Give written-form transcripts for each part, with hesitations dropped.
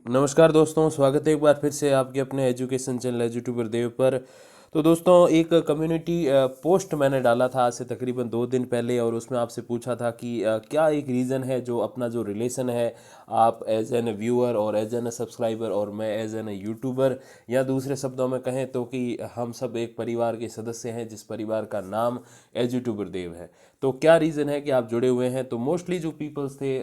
नमस्कार दोस्तों, स्वागत है एक बार फिर से आपके अपने एजुकेशन चैनल यूट्यूबर देव पर। तो दोस्तों, एक कम्युनिटी पोस्ट मैंने डाला था आज से तकरीबन 2 दिन पहले, और उसमें आपसे पूछा था कि क्या एक रीज़न है जो अपना जो रिलेशन है आप एज एन व्यूअर और एज एन सब्सक्राइबर और मैं एज एन यूट्यूबर, या दूसरे शब्दों में कहें तो कि हम सब एक परिवार के सदस्य हैं जिस परिवार का नाम एज यूट्यूबर देव है। तो क्या रीज़न है कि आप जुड़े हुए हैं? तो मोस्टली जो पीपल्स थे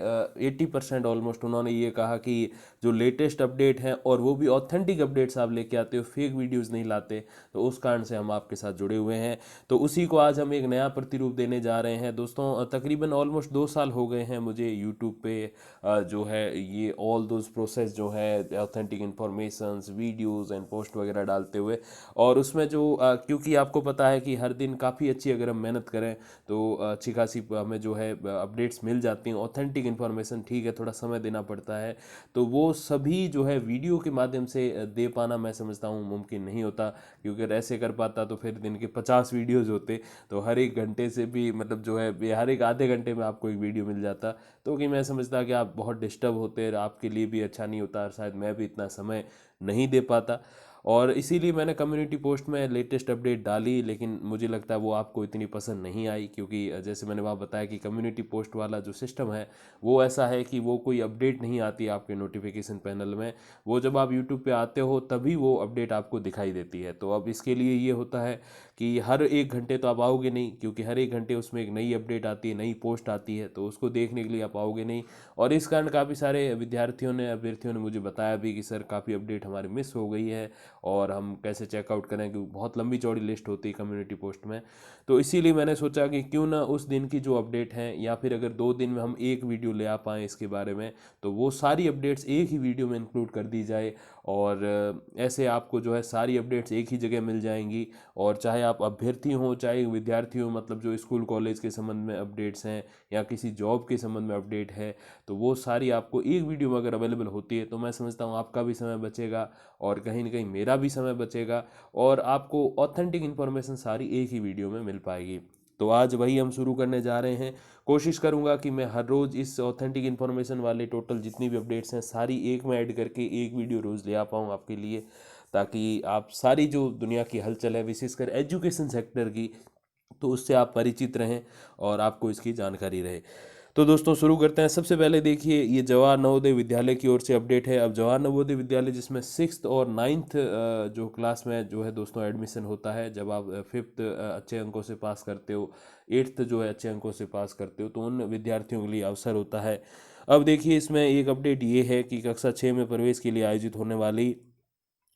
80% ऑलमोस्ट उन्होंने ये कहा कि जो लेटेस्ट अपडेट हैं और वो भी ऑथेंटिक अपडेट्स आप लेके आते हो, फेक वीडियोस नहीं लाते, तो उस कारण से हम आपके साथ जुड़े हुए हैं। तो उसी को आज हम एक नया प्रतिरूप देने जा रहे हैं दोस्तों। तकरीबन ऑलमोस्ट 2 साल हो गए हैं मुझे यूट्यूब पे जो है ये ऑल दोज प्रोसेस जो है authentic informations videos and post वगैरह डालते हुए। और उसमें जो क्योंकि आपको पता है कि हर दिन काफ़ी अच्छी अगर हम मेहनत करें तो अच्छी खासी हमें जो है अपडेट्स मिल जाती हैं, ऑथेंटिक इन्फॉर्मेशन। ठीक है, थोड़ा समय देना पड़ता है, तो वो सभी जो है वीडियो के माध्यम से दे पाना मैं समझता हूँ मुमकिन नहीं होता, क्योंकि अगर ऐसे कर पाता तो फिर दिन के 50 वीडियोज़ होते, तो हर एक घंटे से भी मतलब जो है हर एक आधे घंटे में आपको एक वीडियो मिल जाता। तो कि मैं समझता कि आप बहुत डिस्टर्ब होते, आपके लिए भी अच्छा नहीं होता, और शायद मैं भी इतना समय नहीं दे पाता। और इसीलिए मैंने कम्युनिटी पोस्ट में लेटेस्ट अपडेट डाली, लेकिन मुझे लगता है वो आपको इतनी पसंद नहीं आई, क्योंकि जैसे मैंने वहाँ बताया कि कम्युनिटी पोस्ट वाला जो सिस्टम है वो ऐसा है कि वो कोई अपडेट नहीं आती आपके नोटिफिकेशन पैनल में। वो जब आप यूट्यूब पे आते हो तभी वो अपडेट आपको दिखाई देती है। तो अब इसके लिए ये होता है कि हर एक घंटे तो आप आओगे नहीं, क्योंकि हर एक घंटे उसमें एक नई अपडेट आती है, नई पोस्ट आती है, तो उसको देखने के लिए आप आओगे नहीं। और इस कारण काफ़ी सारे विद्यार्थियों ने अभ्यर्थियों ने मुझे बताया भी कि सर काफ़ी अपडेट हमारी मिस हो गई है, और हम कैसे चेकआउट करें, क्योंकि बहुत लंबी चौड़ी लिस्ट होती है कम्युनिटी पोस्ट में। तो इसीलिए मैंने सोचा कि क्यों ना उस दिन की जो अपडेट हैं, या फिर अगर 2 दिन में हम एक वीडियो ले आ पाएँ इसके बारे में, तो वो सारी अपडेट्स एक ही वीडियो में इंक्लूड कर दी जाए। और ऐसे आपको जो है सारी अपडेट्स एक ही जगह मिल जाएंगी। और चाहे आप अभ्यर्थी हों चाहे विद्यार्थी हों, मतलब जो स्कूल कॉलेज के संबंध में अपडेट्स हैं या किसी जॉब के संबंध में अपडेट है, तो वो सारी आपको एक वीडियो में अगर अवेलेबल होती है, तो मैं समझता हूँ आपका भी समय बचेगा और कहीं ना कहीं मेरा भी समय बचेगा, और आपको ऑथेंटिक इन्फॉर्मेशन सारी एक ही वीडियो में मिल पाएगी। तो आज वही हम शुरू करने जा रहे हैं। कोशिश करूंगा कि मैं हर रोज़ इस ऑथेंटिक इन्फॉर्मेशन वाले टोटल जितनी भी अपडेट्स हैं सारी एक में ऐड करके एक वीडियो रोज़ ले आ पाऊँ आपके लिए, ताकि आप सारी जो दुनिया की हलचल है विशेषकर एजुकेशन सेक्टर की, तो उससे आप परिचित रहें और आपको इसकी जानकारी रहे। तो दोस्तों, शुरू करते हैं। सबसे पहले देखिए, ये जवाहर नवोदय विद्यालय की ओर से अपडेट है। अब जवाहर नवोदय विद्यालय जिसमें 6th और 9th जो क्लास में जो है दोस्तों एडमिशन होता है, जब आप 5th अच्छे अंकों से पास करते हो, 8th जो है अच्छे अंकों से पास करते हो, तो उन विद्यार्थियों के लिए अवसर होता है। अब देखिए, इसमें एक अपडेट ये है कि कक्षा 6 में प्रवेश के लिए आयोजित होने वाली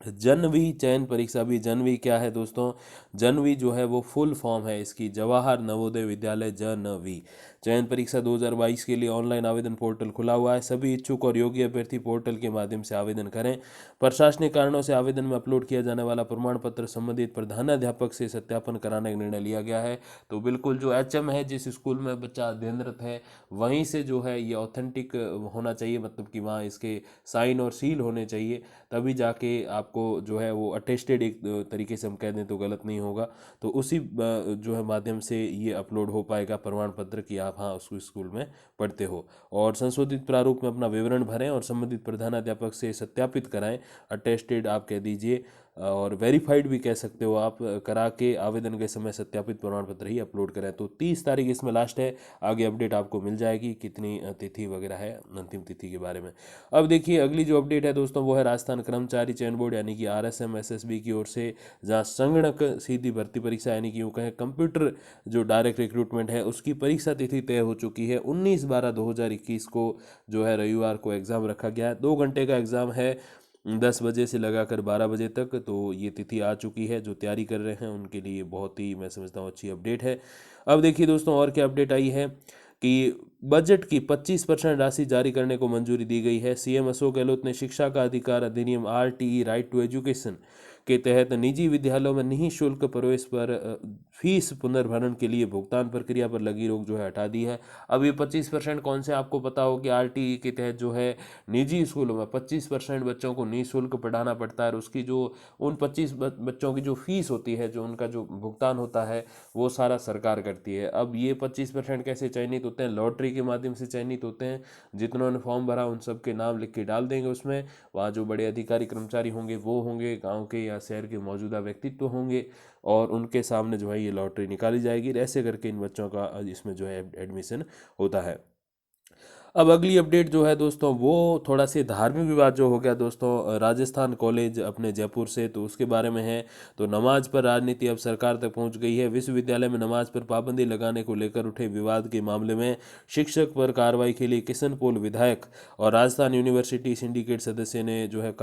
जनवी चयन परीक्षा भी। जनवी क्या है दोस्तों? जनवी जो है वो फुल फॉर्म है इसकी, जवाहर नवोदय विद्यालय जनवी चयन परीक्षा 2022 के लिए ऑनलाइन आवेदन पोर्टल खुला हुआ है। सभी इच्छुक और योग्य अभ्यर्थी पोर्टल के माध्यम से आवेदन करें। प्रशासनिक कारणों से आवेदन में अपलोड किया जाने वाला प्रमाण पत्र संबंधित प्रधानाध्यापक से सत्यापन कराने का निर्णय लिया गया है। तो बिल्कुल जो एचएम है, जिस स्कूल में बच्चा अध्ययनरत है, वहीं से जो है ये ऑथेंटिक होना चाहिए, मतलब कि वहाँ इसके साइन और सील होने चाहिए, तभी जाके आपको जो है वो अटेस्टेड, एक तरीके से हम कह दें तो गलत नहीं होगा, तो उसी जो है माध्यम से ये अपलोड हो पाएगा प्रमाण पत्र कि आप हाँ उस स्कूल में पढ़ते हो। और संशोधित प्रारूप में अपना विवरण भरें और संबंधित प्रधानाध्यापक से सत्यापित कराएं। अटेस्टेड आप कह दीजिए, और वेरीफाइड भी कह सकते हो आप, करा के आवेदन के समय सत्यापित प्रमाण पत्र ही अपलोड करें। तो 30 तारीख इसमें लास्ट है। आगे अपडेट आपको मिल जाएगी कितनी तिथि वगैरह है अंतिम तिथि के बारे में। अब देखिए, अगली जो अपडेट है दोस्तों वो है राजस्थान कर्मचारी चयन बोर्ड यानी कि RSM SSB की ओर से, जहाँ संगणक सीधी भर्ती परीक्षा यानी कि यूँ कहें कंप्यूटर जो डायरेक्ट रिक्रूटमेंट है उसकी परीक्षा तिथि तय हो चुकी है। 19/12/2021 को जो है रविवार को एग्ज़ाम रखा गया है। 2 घंटे का एग्ज़ाम है, 10 बजे से लगाकर 12 बजे तक। तो ये तिथि आ चुकी है। जो तैयारी कर रहे हैं उनके लिए बहुत ही मैं समझता हूँ अच्छी अपडेट है। अब देखिए दोस्तों, और क्या अपडेट आई है कि बजट की 25% राशि जारी करने को मंजूरी दी गई है। CM अशोक गहलोत ने शिक्षा का अधिकार अधिनियम RTE राइट टू एजुकेशन के तहत निजी विद्यालयों में निःशुल्क प्रवेश पर फीस पुनर्भरण के लिए भुगतान प्रक्रिया पर लगी रोक जो है हटा दी है। अब ये 25% कौन से, आपको पता हो कि RTE के तहत जो है निजी स्कूलों में 25% बच्चों को निःशुल्क पढ़ाना पड़ता है, और उसकी जो उन 25 बच्चों की जो फीस होती है, जो उनका जो भुगतान होता है, वो सारा सरकार करती है। अब ये 25% कैसे चयनित होते हैं? लॉटरी के माध्यम से चयनित होते हैं। जितनों ने फॉर्म भरा उन सब के नाम लिख के डाल देंगे उसमें। वहाँ जो बड़े अधिकारी कर्मचारी होंगे वो होंगे, गांव के या शहर के मौजूदा व्यक्तित्व होंगे, और उनके सामने जो है ये लॉटरी निकाली जाएगी। ऐसे करके इन बच्चों का इसमें जो है एडमिशन होता है। अब अगली अपडेट जो है दोस्तों वो थोड़ा सी धार्मिक विवाद जो हो गया दोस्तों राजस्थान कॉलेज अपने जयपुर से, तो उसके बारे में है। तो नमाज पर राजनीति अब सरकार तक पहुंच गई है। विश्वविद्यालय में नमाज पर पाबंदी लगाने को लेकर उठे विवाद के मामले में शिक्षक पर कार्रवाई के लिए किशन पोल विधायक और राजस्थान यूनिवर्सिटी सिंडिकेट सदस्य ने जो है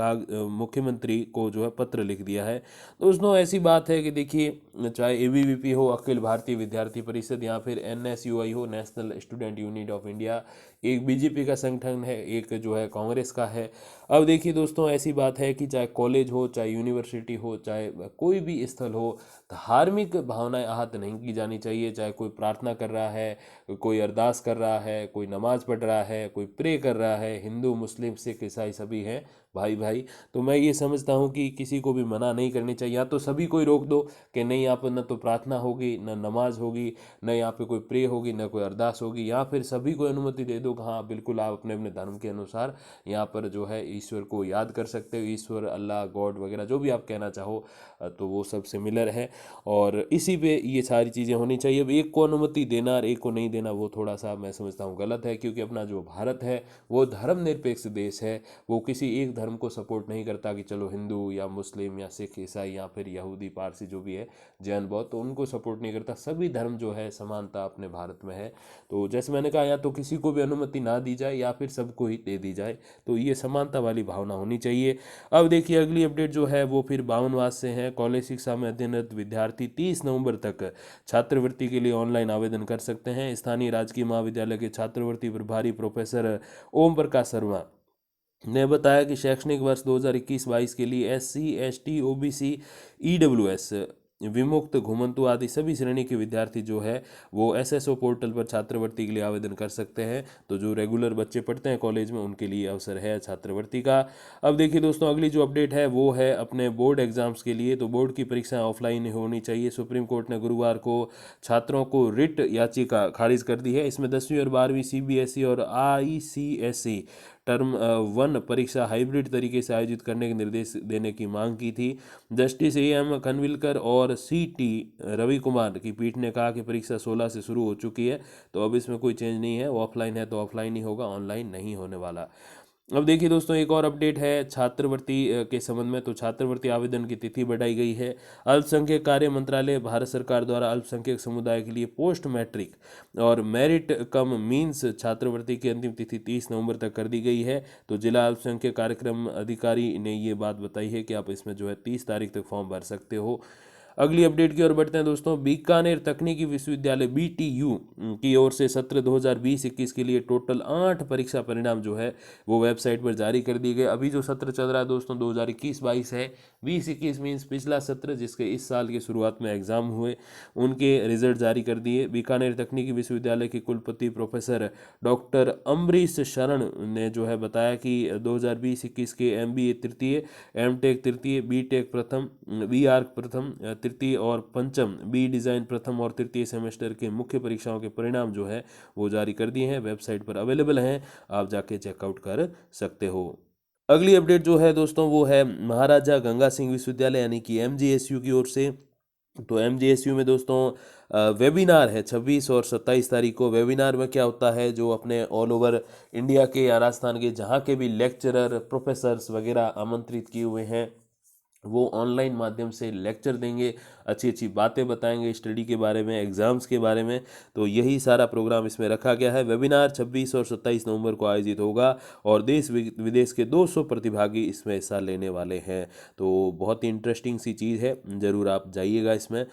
मुख्यमंत्री को जो है पत्र लिख दिया है। दोस्तों ऐसी बात है कि देखिए, चाहे एबीवीपी हो, अखिल भारतीय विद्यार्थी परिषद, या फिर एनएसयूआई हो, national student union of India, एक बीजेपी का संगठन है, एक जो है कांग्रेस का है। अब देखिए दोस्तों ऐसी बात है कि चाहे कॉलेज हो, चाहे यूनिवर्सिटी हो, चाहे कोई भी स्थल हो, धार्मिक भावनाएं आहत नहीं की जानी चाहिए। चाहे कोई प्रार्थना कर रहा है, कोई अरदास कर रहा है, कोई नमाज पढ़ रहा है, कोई प्रे कर रहा है, हिंदू मुस्लिम सिख ईसाई सभी हैं भाई भाई। तो मैं ये समझता हूँ कि किसी को भी मना नहीं करनी चाहिए। या तो सभी को ही रोक दो कि नहीं, यहाँ पर न तो प्रार्थना होगी, न नमाज होगी, न यहाँ पे कोई प्रे होगी, न कोई अरदास होगी। या फिर सभी को अनुमति दे दो कि हाँ बिल्कुल आप अपने अपने धर्म के अनुसार यहाँ पर जो है ईश्वर को याद कर सकते हो। ईश्वर, अल्लाह, गॉड वगैरह जो भी आप कहना चाहो, तो वो सब सिमिलर है, और इसी पे ये सारी चीज़ें होनी चाहिए। अब एक को अनुमति देना और एक को नहीं देना वो थोड़ा सा मैं समझता हूँ गलत है, क्योंकि अपना जो भारत है वो धर्मनिरपेक्ष देश है। वो किसी एक धर्म को सपोर्ट नहीं करता कि चलो हिंदू या मुस्लिम या सिख ईसाई या फिर यहूदी पारसी जो भी है, जैन बौद्ध, तो उनको सपोर्ट नहीं करता। सभी धर्म जो है समानता अपने भारत में है। तो जैसे मैंने कहा, या तो किसी को भी अनुमति ना दी जाए या फिर सबको ही दे दी जाए, तो ये समानता वाली भावना होनी चाहिए। अब देखिए अगली अपडेट जो है वो फिर बावनवास से है। कॉलेज शिक्षा में अध्ययनरत विद्यार्थी 30 नवंबर तक छात्रवृत्ति के लिए ऑनलाइन आवेदन कर सकते हैं। स्थानीय राजकीय महाविद्यालय के छात्रवृत्ति प्रभारी प्रोफेसर ओम प्रकाश शर्मा ने बताया कि शैक्षणिक वर्ष 2021-22 के लिए एससी, एसटी, ओबीसी, ईडब्ल्यूएस, विमुक्त, घुमंतु आदि सभी श्रेणी के विद्यार्थी जो है वो एसएसओ पोर्टल पर छात्रवृत्ति के लिए आवेदन कर सकते हैं। तो जो रेगुलर बच्चे पढ़ते हैं कॉलेज में उनके लिए अवसर है छात्रवृत्ति का। अब देखिए दोस्तों अगली जो अपडेट है वो है अपने बोर्ड एग्जाम्स के लिए। तो बोर्ड की परीक्षाएं ऑफलाइन होनी चाहिए। सुप्रीम कोर्ट ने गुरुवार को छात्रों को रिट याचिका खारिज कर दी है। इसमें 10वीं और 12वीं सीबीएसई और आईसीएसई टर्म 1 परीक्षा हाइब्रिड तरीके से आयोजित करने के निर्देश देने की मांग की थी। जस्टिस एएम खनविलकर और सीटी रवि कुमार की पीठ ने कहा कि परीक्षा 16 से शुरू हो चुकी है, तो अब इसमें कोई चेंज नहीं है। ऑफलाइन है तो ऑफलाइन ही होगा, ऑनलाइन नहीं होने वाला। अब देखिए दोस्तों एक और अपडेट है छात्रवृत्ति के संबंध में। तो छात्रवृत्ति आवेदन की तिथि बढ़ाई गई है। अल्पसंख्यक कार्य मंत्रालय भारत सरकार द्वारा अल्पसंख्यक समुदाय के लिए पोस्ट मैट्रिक और मेरिट कम मीन्स छात्रवृत्ति की अंतिम तिथि 30 नवंबर तक कर दी गई है। तो जिला अल्पसंख्यक कार्यक्रम अधिकारी ने ये बात बताई है कि आप इसमें जो है 30 तारीख तक फॉर्म भर सकते हो। अगली अपडेट की ओर बढ़ते हैं दोस्तों। बीकानेर तकनीकी विश्वविद्यालय बीटीयू की ओर से सत्र 2020-21 के लिए टोटल 8 परीक्षा परिणाम जो है वो वेबसाइट पर जारी कर दिए गए। अभी जो सत्र चल रहा है दोस्तों 2021-22 है। 20-21 मीन्स पिछला सत्र जिसके इस साल की शुरुआत में एग्जाम हुए, उनके रिजल्ट जारी कर दिए। बीकानेर तकनीकी विश्वविद्यालय के कुलपति प्रोफेसर डॉक्टर अम्बरीश शरण ने जो है बताया कि 2020-21 के एमबीए तृतीय, एमटेक तृतीय, बीटेक प्रथम, बीआर्क प्रथम, तृतीय और पंचम, बी डिज़ाइन प्रथम और तृतीय सेमेस्टर के मुख्य परीक्षाओं के परिणाम जो है वो जारी कर दिए हैं। वेबसाइट पर अवेलेबल हैं, आप जाके चेकआउट कर सकते हो। अगली अपडेट जो है दोस्तों वो है महाराजा गंगा सिंह विश्वविद्यालय यानी कि एमजीएसयू की ओर से। तो एमजीएसयू में दोस्तों वेबिनार है 26 और 27 तारीख को। वेबिनार में क्या होता है, जो अपने ऑल ओवर इंडिया के या राजस्थान के जहाँ के भी लेक्चरर, प्रोफेसर्स वगैरह आमंत्रित किए हुए हैं वो ऑनलाइन माध्यम से लेक्चर देंगे, अच्छी अच्छी बातें बताएंगे स्टडी के बारे में, एग्ज़ाम्स के बारे में। तो यही सारा प्रोग्राम इसमें रखा गया है। वेबिनार 26 और 27 नवंबर को आयोजित होगा और देश विदेश के 200 प्रतिभागी इसमें हिस्सा लेने वाले हैं। तो बहुत ही इंटरेस्टिंग सी चीज़ है, ज़रूर आप जाइएगा इसमें।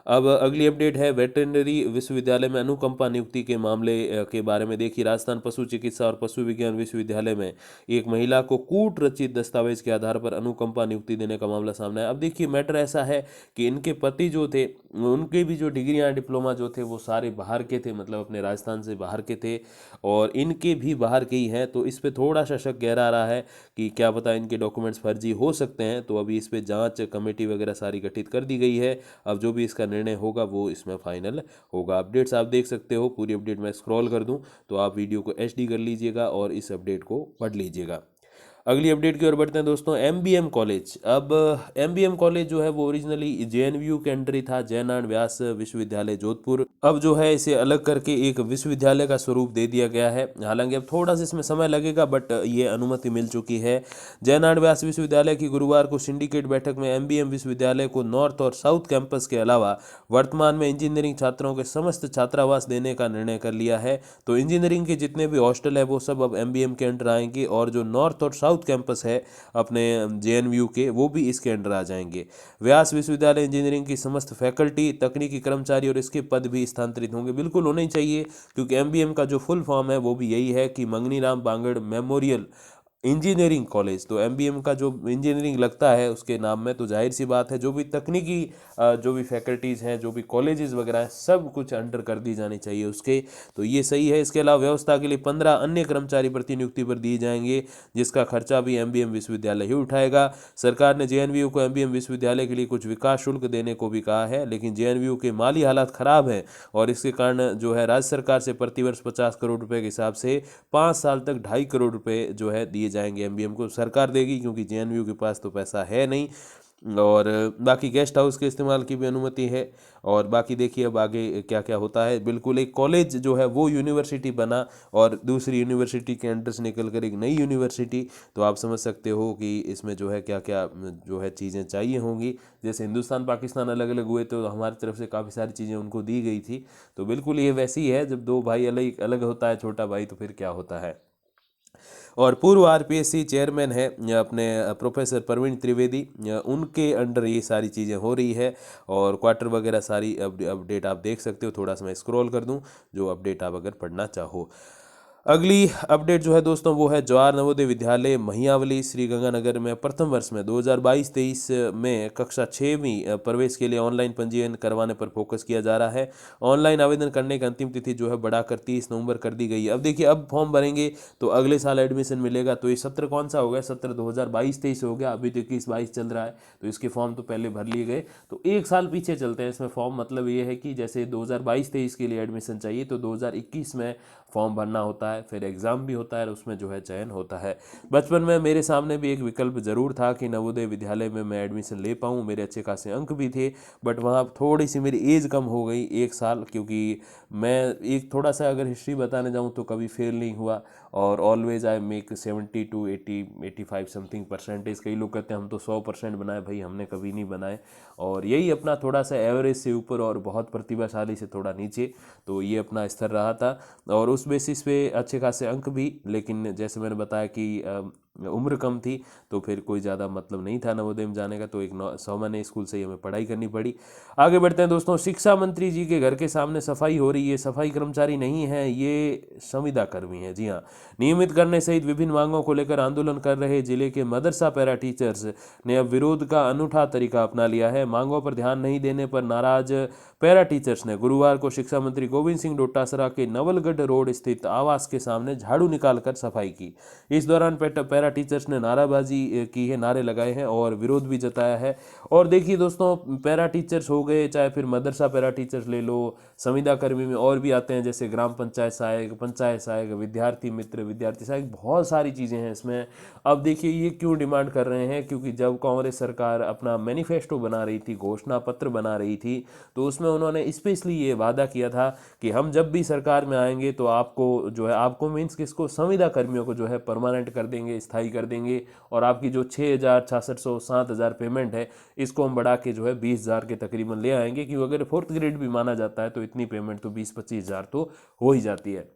अब अगली अपडेट है वेटरनरी विश्वविद्यालय में अनुकंपा नियुक्ति के मामले के बारे में। देखिए राजस्थान पशु चिकित्सा और पशु विज्ञान विश्वविद्यालय में एक महिला को कूट रचित दस्तावेज के आधार पर अनुकंपा नियुक्ति देने का मामला सामने आया। अब देखिए मैटर ऐसा है कि इनके पति जो थे उनके भी जो डिग्रियां डिप्लोमा जो थे वो सारे बाहर के थे, मतलब अपने राजस्थान से बाहर के थे, और इनके भी बाहर के ही हैं। तो इस पर थोड़ा सा शक गहरा रहा है कि क्या पता इनके डॉक्यूमेंट्स फर्जी हो सकते हैं। तो अभी इस पर जाँच कमेटी वगैरह सारी गठित कर दी गई है। अब जो भी इसका निर्णय होगा वो इसमें फाइनल होगा। अपडेट्स आप देख सकते हो, पूरी अपडेट मैं स्क्रॉल कर दूं तो आप वीडियो को एचडी कर लीजिएगा और इस अपडेट को पढ़ लीजिएगा। अगली अपडेट की ओर बढ़ते हैं दोस्तों। एमबीएम कॉलेज, अब एमबीएम कॉलेज जो है वो ओरिजिनली जेएनयू के अंडर ही था, जयनारायण व्यास विश्वविद्यालय जोधपुर। अब जो है इसे अलग करके एक विश्वविद्यालय का स्वरूप दे दिया गया है। हालांकि अब थोड़ा सा इसमें समय लगेगा बट ये अनुमति मिल चुकी है। जयनारायण व्यास विश्वविद्यालय की गुरुवार को सिंडिकेट बैठक में एमबीएम विश्वविद्यालय को नॉर्थ और साउथ कैंपस के अलावा वर्तमान में इंजीनियरिंग छात्रों के समस्त छात्रावास देने का निर्णय कर लिया है। तो इंजीनियरिंग के जितने भी हॉस्टल है वो सब अब एमबीएम के अंडर आएंगे और जो नॉर्थ और साउथ कैंपस है अपने जेएनयू के, वो भी इसके अंडर आ जाएंगे। व्यास विश्वविद्यालय इंजीनियरिंग की समस्त फैकल्टी, तकनीकी कर्मचारी और इसके पद भी स्थानांतरित होंगे। बिल्कुल होना ही चाहिए क्योंकि एमबीएम का जो फुल फॉर्म है वो भी यही है कि Mangni Ram Bangar memorial engineering college. तो एमबीएम का जो इंजीनियरिंग लगता है उसके नाम में, तो जाहिर सी बात है जो भी तकनीकी जो भी फैकल्टीज़ हैं, जो भी कॉलेजेस वगैरह हैं, सब कुछ अंडर कर दी जानी चाहिए उसके। तो ये सही है। इसके अलावा व्यवस्था के लिए 15 अन्य कर्मचारी प्रतिनियुक्ति पर दिए जाएंगे जिसका खर्चा भी एमबीएम विश्वविद्यालय ही उठाएगा। सरकार ने जेएनयू को एमबीएम विश्वविद्यालय के लिए कुछ विकास शुल्क देने को भी कहा है, लेकिन जेएनयू के माली हालात खराब हैं और इसके कारण जो है राज्य सरकार से प्रतिवर्ष 50 करोड़ रुपए के हिसाब से 5 साल तक 2.5 करोड़ रुपए जो है दिए जाएंगे। एमबीएम को सरकार देगी क्योंकि जेएनयू के पास तो पैसा है नहीं। और बाकी गेस्ट हाउस के इस्तेमाल की भी अनुमति है। और बाकी देखिए अब आगे क्या क्या होता है। बिल्कुल एक कॉलेज जो है वो यूनिवर्सिटी बना और दूसरी यूनिवर्सिटी के अंडर से निकल कर एक नई यूनिवर्सिटी, तो आप समझ सकते हो कि इसमें जो है क्या क्या जो है चीज़ें चाहिए होंगी। जैसे हिंदुस्तान पाकिस्तान अलग अलग हुए तो हमारी तरफ से काफ़ी सारी चीज़ें उनको दी गई थी, तो बिल्कुल ये वैसी है जब दो भाई अलग अलग होता है छोटा भाई, तो फिर क्या होता है। और पूर्व आरपीएससी चेयरमैन है अपने प्रोफेसर प्रवीण त्रिवेदी, उनके अंडर ये सारी चीज़ें हो रही है और क्वार्टर वगैरह सारी अपडेट आप देख सकते हो। थोड़ा सा मैं स्क्रॉल कर दूं जो अपडेट आप अगर पढ़ना चाहो। अगली अपडेट जो है दोस्तों वो है जवाहर नवोदय विद्यालय महियावली श्री गंगानगर में प्रथम वर्ष में 2022-23 में कक्षा 6वीं प्रवेश के लिए ऑनलाइन पंजीयन करवाने पर फोकस किया जा रहा है। ऑनलाइन आवेदन करने की अंतिम तिथि जो है बढ़ाकर 30 नवंबर कर दी गई है। अब देखिए अब फॉर्म भरेंगे तो अगले साल एडमिशन मिलेगा। तो ये सत्र कौन सा हो गया, सत्र 2022-23 हो गया। अभी तो 21-22 चल रहा है तो इसके फॉर्म तो पहले भर लिए गए, तो एक साल पीछे चलते हैं इसमें फॉर्म। मतलब ये है कि जैसे 2022-23 के लिए एडमिशन चाहिए तो 2021 में फॉर्म भरना होता है, फिर एग्ज़ाम भी होता है और उसमें जो है चयन होता है। बचपन में मेरे सामने भी एक विकल्प ज़रूर था कि नवोदय विद्यालय में मैं एडमिशन ले पाऊँ, मेरे अच्छे खासे अंक भी थे, बट वहाँ थोड़ी सी मेरी एज कम हो गई 1 साल, क्योंकि मैं एक थोड़ा सा अगर हिस्ट्री बताने जाऊँ तो कभी फेल नहीं हुआ और always I make 70 to 80-85 something percentage. कई लोग कहते हैं हम तो 100% बनाए, भाई हमने कभी नहीं बनाए। और यही अपना थोड़ा सा एवरेज से ऊपर और बहुत प्रतिभाशाली से थोड़ा नीचे, तो ये अपना स्तर रहा था और उस बेसिस पे अच्छे खासे अंक भी। लेकिन जैसे मैंने बताया कि उम्र कम थी तो फिर कोई ज़्यादा मतलब नहीं था नवोदय में जाने का, तो एक सामान्य स्कूल से ही हमें पढ़ाई करनी पड़ी। आगे बढ़ते हैं दोस्तों। शिक्षा मंत्री जी के घर के सामने सफाई हो रही है। सफाई कर्मचारी नहीं है, ये संविदा कर्मी है। जी हाँ, नियमित करने सहित विभिन्न मांगों को लेकर आंदोलन कर रहे जिले के मदरसा पैरा टीचर्स ने अब विरोध का अनूठा तरीका अपना लिया है। मांगों पर ध्यान नहीं देने पर नाराज पैरा टीचर्स ने गुरुवार को शिक्षा मंत्री गोविंद सिंह डोटासरा के नवलगढ़ रोड स्थित आवास के सामने झाड़ू निकालकर सफाई की। इस दौरान पैरा टीचर्स ने नाराबाजी की है, नारे लगाए हैं और विरोध भी जताया है। और देखिए दोस्तों, पैरा टीचर्स हो गए, चाहे फिर मदरसा पैरा टीचर्स ले लो, संविदा कर्मी में और भी आते हैं जैसे ग्राम पंचायत सहायक, पंचायत सहायक, विद्यार्थी मित्र, विद्यार्थी सहायक, बहुत सारी चीज़ें हैं इसमें। अब देखिए ये क्यों डिमांड कर रहे हैं, क्योंकि जब कांग्रेस सरकार अपना मैनिफेस्टो बना रही थी, घोषणा पत्र बना रही थी, तो उसमें उन्होंने स्पेशली ये वादा किया था कि हम जब भी सरकार में आएंगे तो आपको जो है, आपको मीन्स किसको, संविदा कर्मियों को जो है परमानेंट कर देंगे, स्थायी कर देंगे, और आपकी जो 6,000, 6,600, 7,000 पेमेंट है इसको हम बढ़ा के जो है 20,000 के तकरीबन ले आएंगे, क्योंकि अगर 4th ग्रेड भी माना जाता है तो इतनी पेमेंट तो 20-25,000 तो हो ही जाती है।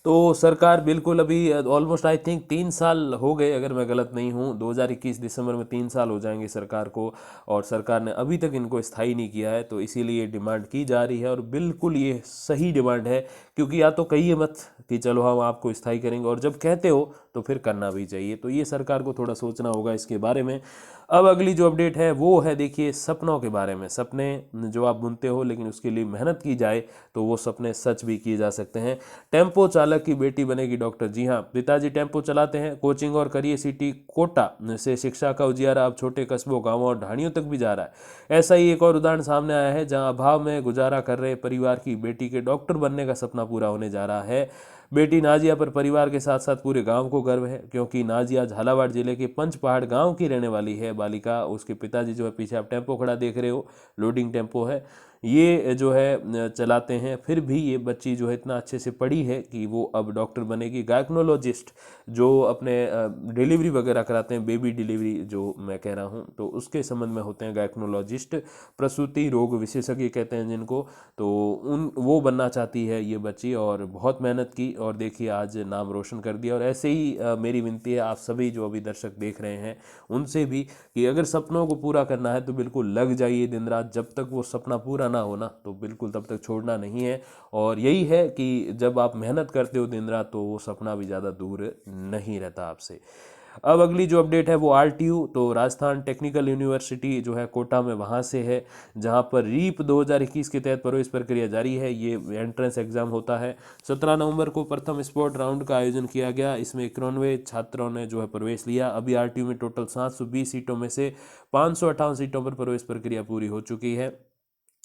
तो सरकार बिल्कुल अभी ऑलमोस्ट आई थिंक 3 साल हो गए अगर मैं गलत नहीं हूँ, 2021 दिसंबर में 3 साल हो जाएंगे सरकार को, और सरकार ने अभी तक इनको स्थायी नहीं किया है। तो इसीलिए डिमांड की जा रही है और बिल्कुल ये सही डिमांड है क्योंकि या तो कहिए मत कि चलो हम आपको स्थायी करेंगे, और जब कहते हो तो फिर करना भी चाहिए। तो ये सरकार को थोड़ा सोचना होगा इसके बारे में। अब अगली जो अपडेट है वो है देखिए सपनों के बारे में। सपने जो आप बुनते हो लेकिन उसके लिए मेहनत की जाए तो वो सपने सच भी किए जा सकते हैं। टेम्पो चालक की बेटी बनेगी डॉक्टर। जी हाँ, पिताजी टेम्पो चलाते हैं। कोचिंग और करियर सिटी कोटा से शिक्षा का उजियारा अब छोटे कस्बों, गांवों और ढाणियों तक भी जा रहा है। ऐसा ही एक और उदाहरण सामने आया है जहां अभाव में गुजारा कर रहे परिवार की बेटी के डॉक्टर बनने का सपना पूरा होने जा रहा है। बेटी नाजिया पर परिवार के साथ साथ पूरे गांव को गर्व है, क्योंकि नाजिया झालावाड़ जिले के पंच पहाड़ गांव की रहने वाली है बालिका। उसके पिताजी जो है, पीछे आप टेम्पो खड़ा देख रहे हो, लोडिंग टेम्पो है, ये जो है चलाते हैं। फिर भी ये बच्ची जो है इतना अच्छे से पढ़ी है कि वो अब डॉक्टर बनेगी। गायक्नोलॉजिस्ट जो अपने डिलीवरी वगैरह कराते हैं, बेबी डिलीवरी जो मैं कह रहा हूँ, तो उसके संबंध में होते हैं गायक्नोलॉजिस्ट, प्रसूति रोग विशेषज्ञ कहते हैं जिनको। तो वो बनना चाहती है ये बच्ची, और बहुत मेहनत की और देखिए आज नाम रोशन कर दिया। और ऐसे ही मेरी विनती है आप सभी जो अभी दर्शक देख रहे हैं उनसे भी, कि अगर सपनों को पूरा करना है तो बिल्कुल लग जाइए दिन रात। जब तक वो सपना पूरा ना होना तो बिल्कुल तब तक छोड़ना नहीं है। और यही है कि जब आप मेहनत करते हो दिन रात तो वो सपना भी ज़्यादा दूर नहीं रहता आपसे। अब अगली जो अपडेट है वो आरटीयू, तो राजस्थान टेक्निकल यूनिवर्सिटी जो है कोटा में, वहाँ से है, जहाँ पर रीप 2021 के तहत प्रवेश प्रक्रिया जारी है। ये एंट्रेंस एग्जाम होता है। 17 नवंबर को प्रथम स्पोर्ट राउंड का आयोजन किया गया। इसमें 91 छात्रों ने जो है प्रवेश लिया। अभी आरटीयू में टोटल 720 सीटों में से 558 सीटों पर प्रवेश प्रक्रिया पूरी हो चुकी है,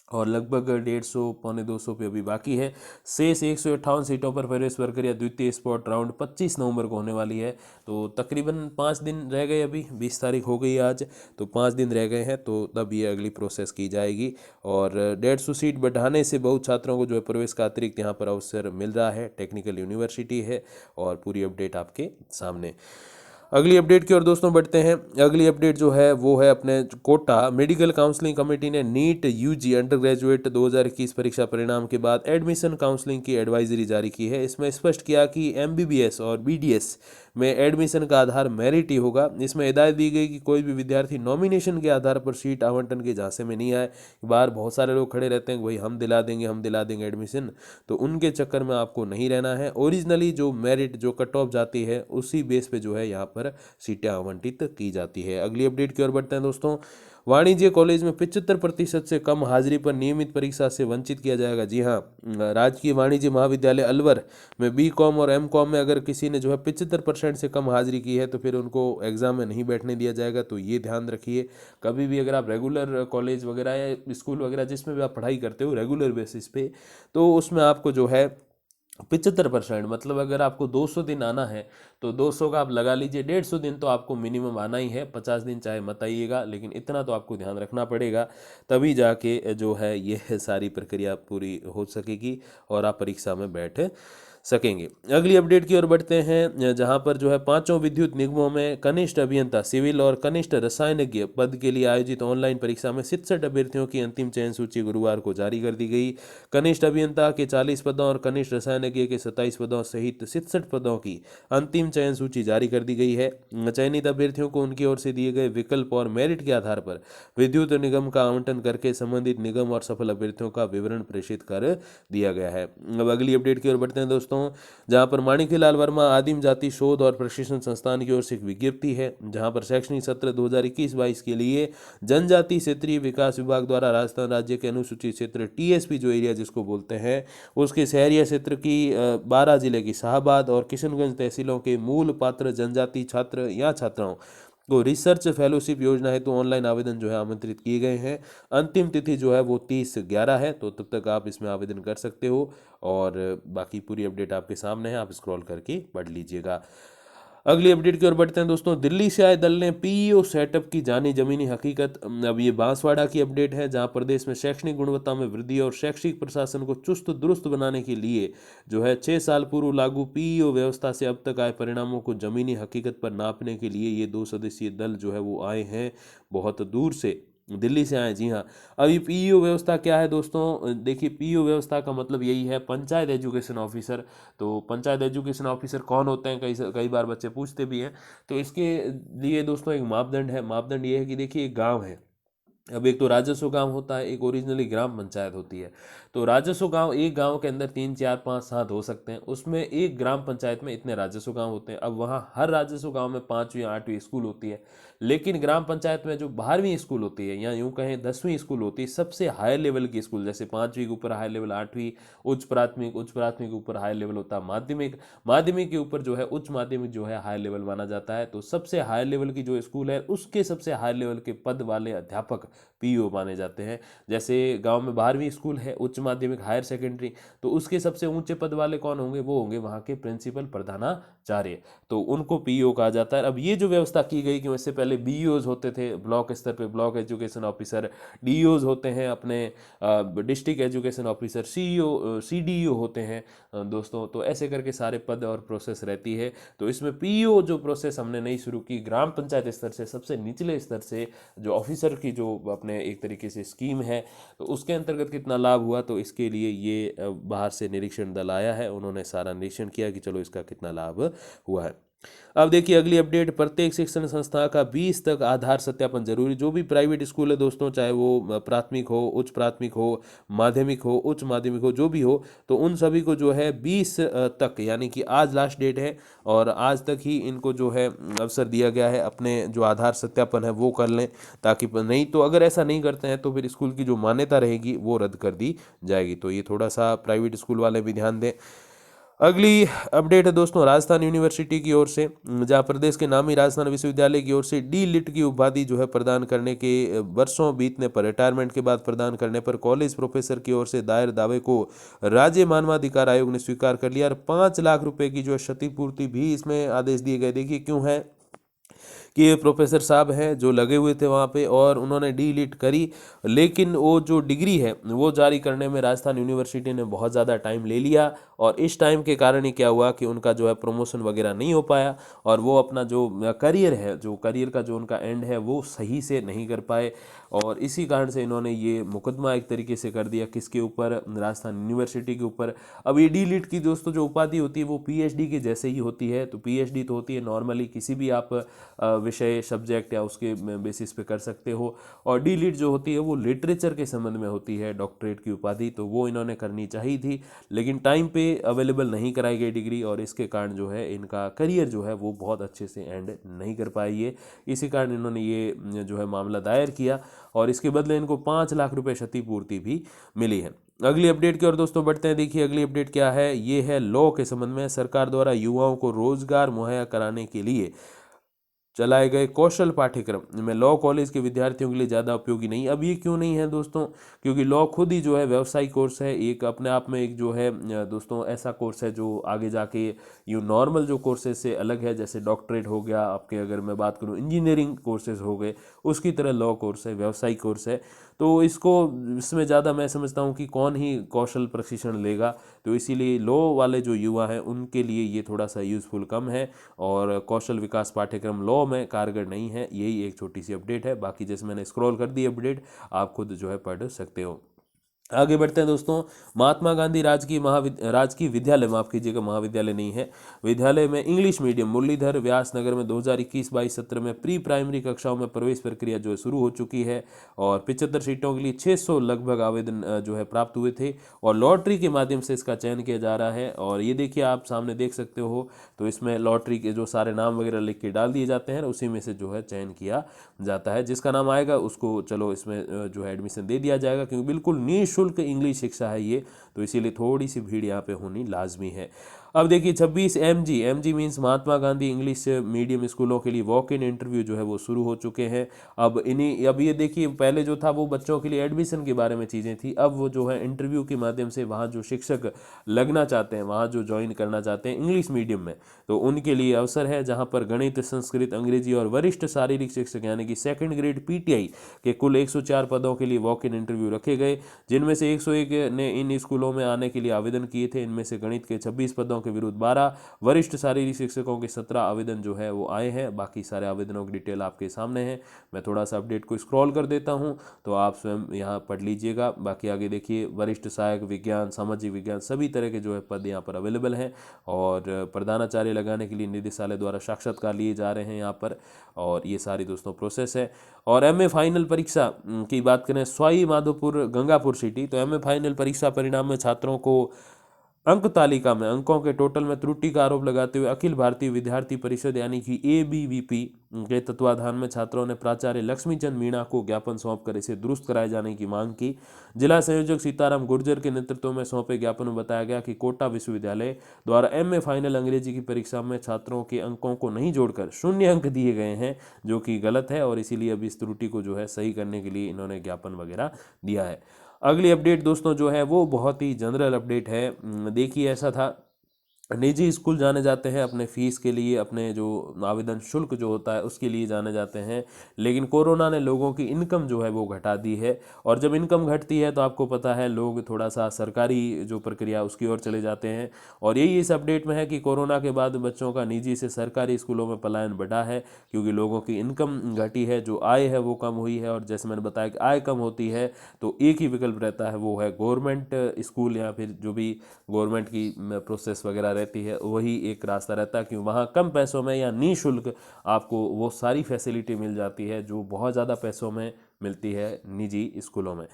और लगभग 150 पौने 200 पे अभी बाकी है। शेष 158 सीटों पर प्रवेश प्रक्रिया द्वितीय स्पॉट राउंड 25 नवंबर को होने वाली है। तो तकरीबन 5 दिन रह गए, अभी 20 तारीख हो गई आज, तो 5 दिन रह गए हैं, तो तब ये अगली प्रोसेस की जाएगी। और 150 सीट बढ़ाने से बहुत छात्रों को जो है प्रवेश का अतिरिक्त यहाँ पर अवसर मिल रहा है। टेक्निकल यूनिवर्सिटी है, और पूरी अपडेट आपके सामने। अगली अपडेट की ओर दोस्तों बढ़ते हैं। अगली अपडेट जो है वो है अपने कोटा मेडिकल काउंसलिंग कमेटी ने नीट यूजी अंडर ग्रेजुएट 2021 परीक्षा परिणाम के बाद एडमिशन काउंसलिंग की एडवाइजरी जारी की है। इसमें स्पष्ट किया कि एमबीबीएस और बीडीएस में एडमिशन का आधार मेरिट ही होगा। इसमें हिदायत दी गई कि कोई भी विद्यार्थी नॉमिनेशन के आधार पर सीट आवंटन के झांसे में नहीं आए। बाहर बहुत सारे लोग खड़े रहते हैं कि भाई हम दिला देंगे एडमिशन, तो उनके चक्कर में आपको नहीं रहना है। ओरिजिनली जो मेरिट, जो कट ऑफ जाती है, उसी बेस पे जो है यहाँ पर सीटें आवंटित की जाती है। अगली अपडेट की ओर बढ़ते हैं दोस्तों। वाणिज्य कॉलेज में 75% से कम हाजिरी पर नियमित परीक्षा से वंचित किया जाएगा। जी हाँ, राजकीय वाणिज्य महाविद्यालय अलवर में बी.कॉम और एम.कॉम में अगर किसी ने जो है 75% से कम हाजिरी की है तो फिर उनको एग्जाम में नहीं बैठने दिया जाएगा। तो ये ध्यान रखिए, कभी भी अगर आप रेगुलर कॉलेज वगैरह या स्कूल वगैरह जिसमें भी आप पढ़ाई करते हो रेगुलर बेसिस पे, तो उसमें आपको जो है 75%, मतलब अगर आपको 200 दिन आना है तो 200 का आप लगा लीजिए, 150 दिन तो आपको मिनिमम आना ही है। 50 दिन चाहे मत आइएगा, लेकिन इतना तो आपको ध्यान रखना पड़ेगा, तभी जाके जो है ये सारी प्रक्रिया पूरी हो सकेगी और आप परीक्षा में बैठ सकेंगे। अगली अपडेट की ओर बढ़ते हैं, जहां पर जो है पांचों विद्युत निगमों में कनिष्ठ अभियंता सिविल और कनिष्ठ रसायनज्ञ पद के लिए आयोजित ऑनलाइन परीक्षा में 67 अभ्यर्थियों की अंतिम चयन सूची गुरुवार को जारी कर दी गई। कनिष्ठ अभियंता के 40 पदों और कनिष्ठ रसायनज्ञ के 27 पदों सहित 67 पदों की अंतिम चयन सूची जारी कर दी गई है। चयनित अभ्यर्थियों को उनकी ओर से दिए गए विकल्प और मेरिट के आधार पर विद्युत निगम का आवंटन करके संबंधित निगम और सफल अभ्यर्थियों का विवरण प्रेषित कर दिया गया है। अब अगली अपडेट की ओर बढ़ते हैं दोस्तों, जहां पर माणिक्यलाल वर्मा आदिम जाति शोध और प्रशिक्षण संस्थान की ओर से एक विज्ञप्ति है, जहां पर शैक्षणिक सत्र 2021-22 के लिए जनजाति क्षेत्रीय विकास विभाग द्वारा राजस्थान राज्य के अनुसूचित क्षेत्र टीएसपी जो एरिया जिसको बोलते हैं, उसके शहरिया क्षेत्र की 12 जिले की शाहबाद और किशनगंज तहसीलों के मूल पात्र जनजाति छात्र या छात्राओं को रिसर्च फेलोशिप योजना है तो ऑनलाइन आवेदन जो है आमंत्रित किए गए हैं। अंतिम तिथि जो है वो 30/11 है, तो तब तक आप इसमें आवेदन कर सकते हो। और बाकी पूरी अपडेट आपके सामने है, आप स्क्रॉल करके पढ़ लीजिएगा। अगली अपडेट की ओर बढ़ते हैं दोस्तों। दिल्ली से आए दल ने पीईओ सेटअप की जानी जमीनी हकीकत। अब ये बांसवाड़ा की अपडेट है, जहां प्रदेश में शैक्षणिक गुणवत्ता में वृद्धि और शैक्षिक प्रशासन को चुस्त दुरुस्त बनाने के लिए जो है 6 साल पूर्व लागू पीईओ व्यवस्था से अब तक आए परिणामों को जमीनी हकीकत पर नापने के लिए ये 2 सदस्यीय दल जो है वो आए हैं बहुत दूर से, दिल्ली से आए। जी हाँ, अभी पीईओ व्यवस्था क्या है दोस्तों, देखिए पीईओ व्यवस्था का मतलब यही है पंचायत एजुकेशन ऑफिसर। तो पंचायत एजुकेशन ऑफिसर कौन होते हैं, कई बार बच्चे पूछते भी हैं। तो इसके लिए दोस्तों एक मापदंड है। मापदंड ये है कि देखिए एक गांव है, अब एक तो राजस्व गांव होता है, एक ओरिजिनली ग्राम पंचायत होती है। तो राजस्व गांव, एक गांव के अंदर 3 4 5 7 हो सकते हैं, उसमें एक ग्राम पंचायत में इतने राजस्व गांव होते हैं। अब वहाँ हर राजस्व गांव में 5वीं 8वीं स्कूल होती है, लेकिन ग्राम पंचायत में जो 12वीं स्कूल होती है, या यूं कहें 10वीं स्कूल होती है, सबसे हाई लेवल की स्कूल, जैसे 5वीं के ऊपर हाई लेवल 8वीं, उच्च प्राथमिक के ऊपर हाई लेवल होता है माध्यमिक, माध्यमिक के ऊपर जो है उच्च माध्यमिक जो है हाई लेवल माना जाता है। तो सबसे हाई लेवल की जो स्कूल है उसके सबसे हाई लेवल के पद वाले अध्यापक पीईओ माने जाते हैं। जैसे गांव में 12वीं स्कूल है, उच्च माध्यमिक हायर सेकेंडरी, तो उसके सबसे ऊंचे पद वाले कौन होंगे? वो होंगे वहां के प्रिंसिपल प्रधानाचार्य, तो उनको पीईओ कहा जाता है। अब ये जो व्यवस्था की गई कि इससे पहले बीईओज होते थे ब्लॉक स्तर पे, ब्लॉक एजुकेशन ऑफिसर, डीईओज होते हैं अपने district education officer, CEO CDEO होते हैं दोस्तों, तो ऐसे करके सारे पद और प्रोसेस रहती है। तो इसमें पीईओ जो प्रोसेस हमने नई शुरू की, ग्राम पंचायत स्तर से सबसे निचले स्तर से जो ऑफिसर की जो अपने एक तरीके से स्कीम है, तो उसके अंतर्गत कितना लाभ हुआ, तो इसके लिए ये बाहर से निरीक्षण दल आया है, उन्होंने सारा निरीक्षण किया कि चलो इसका कितना लाभ हुआ है। अब देखिए अगली अपडेट, प्रत्येक शिक्षण संस्था का 20 तक आधार सत्यापन जरूरी। जो भी प्राइवेट स्कूल है दोस्तों, चाहे वो प्राथमिक हो, उच्च प्राथमिक हो, माध्यमिक हो, उच्च माध्यमिक हो, जो भी हो, तो उन सभी को जो है 20 तक, यानी कि आज लास्ट डेट है और आज तक ही इनको जो है अवसर दिया गया है अपने जो आधार सत्यापन है वो कर लें, ताकि नहीं तो अगर ऐसा नहीं करते हैं तो फिर स्कूल की जो मान्यता रहेगी वो रद्द कर दी जाएगी। तो ये थोड़ा सा प्राइवेट स्कूल वाले भी ध्यान दें। अगली अपडेट है दोस्तों राजस्थान यूनिवर्सिटी की ओर से, जहां प्रदेश के नामी राजस्थान विश्वविद्यालय की ओर से डी लिट की उपाधि जो है प्रदान करने के वर्षों बीतने पर, रिटायरमेंट के बाद प्रदान करने पर कॉलेज प्रोफेसर की ओर से दायर दावे को राज्य मानवाधिकार आयोग ने स्वीकार कर लिया और 5 लाख रुपए की जो है क्षतिपूर्ति भी इसमें आदेश दिए गए। देखिए क्यों है कि ये प्रोफेसर साहब हैं जो लगे हुए थे वहाँ पे और उन्होंने डी लिट करी, लेकिन वो जो डिग्री है वो जारी करने में राजस्थान यूनिवर्सिटी ने बहुत ज़्यादा टाइम ले लिया और इस टाइम के कारण ही क्या हुआ कि उनका जो है प्रमोशन वगैरह नहीं हो पाया और वो अपना जो करियर है, जो करियर का जो उनका एंड है वो सही से नहीं कर पाए और इसी कारण से इन्होंने ये मुकदमा एक तरीके से कर दिया किसके ऊपर? राजस्थान यूनिवर्सिटी के ऊपर। अब ये डी लिट की दोस्तों जो उपाधि होती है वो पीएचडी के जैसे ही होती है। तो पीएचडी तो होती है नॉर्मली किसी भी आप विषय सब्जेक्ट या उसके बेसिस पे कर सकते हो, और डी लिट जो होती है वो लिटरेचर के संबंध में होती है, डॉक्टरेट की उपाधि, तो वो इन्होंने करनी चाहिए थी लेकिन टाइम पे अवेलेबल नहीं कराई गई डिग्री और इसके कारण जो है इनका करियर जो है वो बहुत अच्छे से एंड नहीं कर पाए ये, इसी कारण इन्होंने ये जो है मामला दायर किया और इसके बदले इनको 5 लाख रुपए क्षतिपूर्ति भी मिली है। अगली अपडेट की ओर दोस्तों बढ़ते हैं। देखिए अगली अपडेट क्या है, ये है लॉ के संबंध में। सरकार द्वारा युवाओं को रोजगार मुहैया कराने के लिए चलाए गए कौशल पाठ्यक्रम में लॉ कॉलेज के विद्यार्थियों के लिए ज़्यादा उपयोगी नहीं। अब ये क्यों नहीं है दोस्तों? क्योंकि लॉ खुद ही जो है व्यवसायिक कोर्स है, एक अपने आप में एक जो है दोस्तों ऐसा कोर्स है जो आगे जाके यूँ नॉर्मल जो कोर्सेज से अलग है, जैसे डॉक्टरेट हो गया आपके, अगर मैं बात करूँ इंजीनियरिंग कोर्सेज हो गए, उसकी तरह लॉ कोर्स है, व्यवसायिक कोर्स है। तो इसको इसमें ज़्यादा मैं समझता हूँ कि कौन ही कौशल प्रशिक्षण लेगा, तो इसीलिए लॉ वाले जो युवा हैं उनके लिए ये थोड़ा सा यूज़फुल कम है और कौशल विकास पाठ्यक्रम लॉ में कारगर नहीं है। यही एक छोटी सी अपडेट है, बाकी जैसे मैंने स्क्रॉल कर दी अपडेट, आप खुद जो है पढ़ सकते हो। आगे बढ़ते हैं दोस्तों। महात्मा गांधी राजकीय विद्यालय, माफ कीजिएगा महाविद्यालय नहीं है, विद्यालय में इंग्लिश मीडियम मुरलीधर व्यासनगर में 2021-22 सत्र में प्री प्राइमरी कक्षाओं में प्रवेश प्रक्रिया जो है शुरू हो चुकी है और 75 सीटों के लिए 600 लगभग आवेदन जो है प्राप्त हुए थे और लॉटरी के माध्यम से इसका चयन किया जा रहा है। और ये देखिए आप सामने देख सकते हो, तो इसमें लॉटरी के जो सारे नाम वगैरह लिख के डाल दिए जाते हैं, उसी में से जो है चयन किया जाता है। जिसका नाम आएगा उसको चलो इसमें जो है एडमिशन दे दिया जाएगा, क्योंकि बिल्कुल निःशुल्क इंग्लिश शिक्षा है ये, तो इसीलिए थोड़ी सी भीड़ यहाँ पे होनी लाजमी है। अब देखिए 26 MG means Mahatma Gandhi English medium स्कूलों के लिए वॉक इन इंटरव्यू जो है वो शुरू हो चुके हैं। अब ये देखिए पहले जो था वो बच्चों के लिए एडमिशन के बारे में चीज़ें थी, अब वो जो है इंटरव्यू के माध्यम से वहाँ जो शिक्षक लगना चाहते हैं, वहाँ जो ज्वाइन करना चाहते हैं इंग्लिश मीडियम में, तो उनके लिए अवसर है, जहाँ पर गणित, संस्कृत, अंग्रेजी और वरिष्ठ शारीरिक शिक्षक यानी कि सेकंड ग्रेड पीटीआई के कुल 104 पदों के लिए वॉक इन इंटरव्यू रखे गए, जिनमें से 101 ने इन स्कूलों में आने के लिए आवेदन किए थे। इनमें से गणित के 26 पदों के विरुद्ध 12, वरिष्ठ शारीरिक शिक्षकों के 17 आवेदन जो है वो आए हैं। बाकी सारे आवेदनों की डिटेल आपके सामने है। मैं थोड़ा सा अपडेट को स्क्रॉल कर देता हूँ तो आप स्वयं यहाँ पढ़ लीजिएगा। बाकी आगे देखिए, वरिष्ठ सहायक विज्ञान, सामाजिक विज्ञान, सभी तरह के जो है पद यहाँ पर अवेलेबल हैं। और प्रधानाचार्य लगाने के लिए निदेशालय द्वारा साक्षात्कार लिए जा रहे हैं यहाँ पर। और ये सारी दोस्तों प्रोसेस है। और एमए फाइनल परीक्षा की बात करें सवाई माधोपुर गंगापुर सिटी, तो एमए फाइनल परीक्षा परिणाम में छात्रों को अंक तालिका में अंकों के टोटल में त्रुटि का आरोप लगाते हुए अखिल भारतीय विद्यार्थी परिषद यानी कि ABVP के तत्वाधान में छात्रों ने प्राचार्य लक्ष्मीचंद मीणा को ज्ञापन सौंपकर इसे दुरुस्त कराए जाने की मांग की। जिला संयोजक सीताराम गुर्जर के नेतृत्व में सौंपे ज्ञापन में बताया गया कि कोटा विश्वविद्यालय द्वारा एमए फाइनल अंग्रेजी की परीक्षा में छात्रों के अंकों को नहीं जोड़कर 0 अंक दिए गए हैं, जो कि गलत है। और इसीलिए अब इस त्रुटि को जो है सही करने के लिए इन्होंने ज्ञापन वगैरह दिया है। अगली अपडेट दोस्तों जो है वो बहुत ही जनरल अपडेट है। देखिए, ऐसा था, निजी स्कूल जाने जाते हैं अपने फीस के लिए, अपने जो आवेदन शुल्क जो होता है उसके लिए जाने जाते हैं, लेकिन कोरोना ने लोगों की इनकम जो है वो घटा दी है। और जब इनकम घटती है तो आपको पता है लोग थोड़ा सा सरकारी जो प्रक्रिया उसकी ओर चले जाते हैं। और यही इस अपडेट में है कि कोरोना के बाद बच्चों का निजी से सरकारी स्कूलों में पलायन बढ़ा है, क्योंकि लोगों की इनकम घटी है, जो आय है वो कम हुई है। और जैसे मैंने बताया कि आय कम होती है तो एक ही विकल्प रहता है, वो है गवर्नमेंट स्कूल या फिर जो भी गवर्नमेंट की प्रोसेस वगैरह रहती है, वही एक रास्ता रहता है कि वहाँ कम पैसों में या निःशुल्क आपको वो सारी फैसिलिटी मिल जाती है जो बहुत ज़्यादा पैसों में मिलती है निजी स्कूलों में।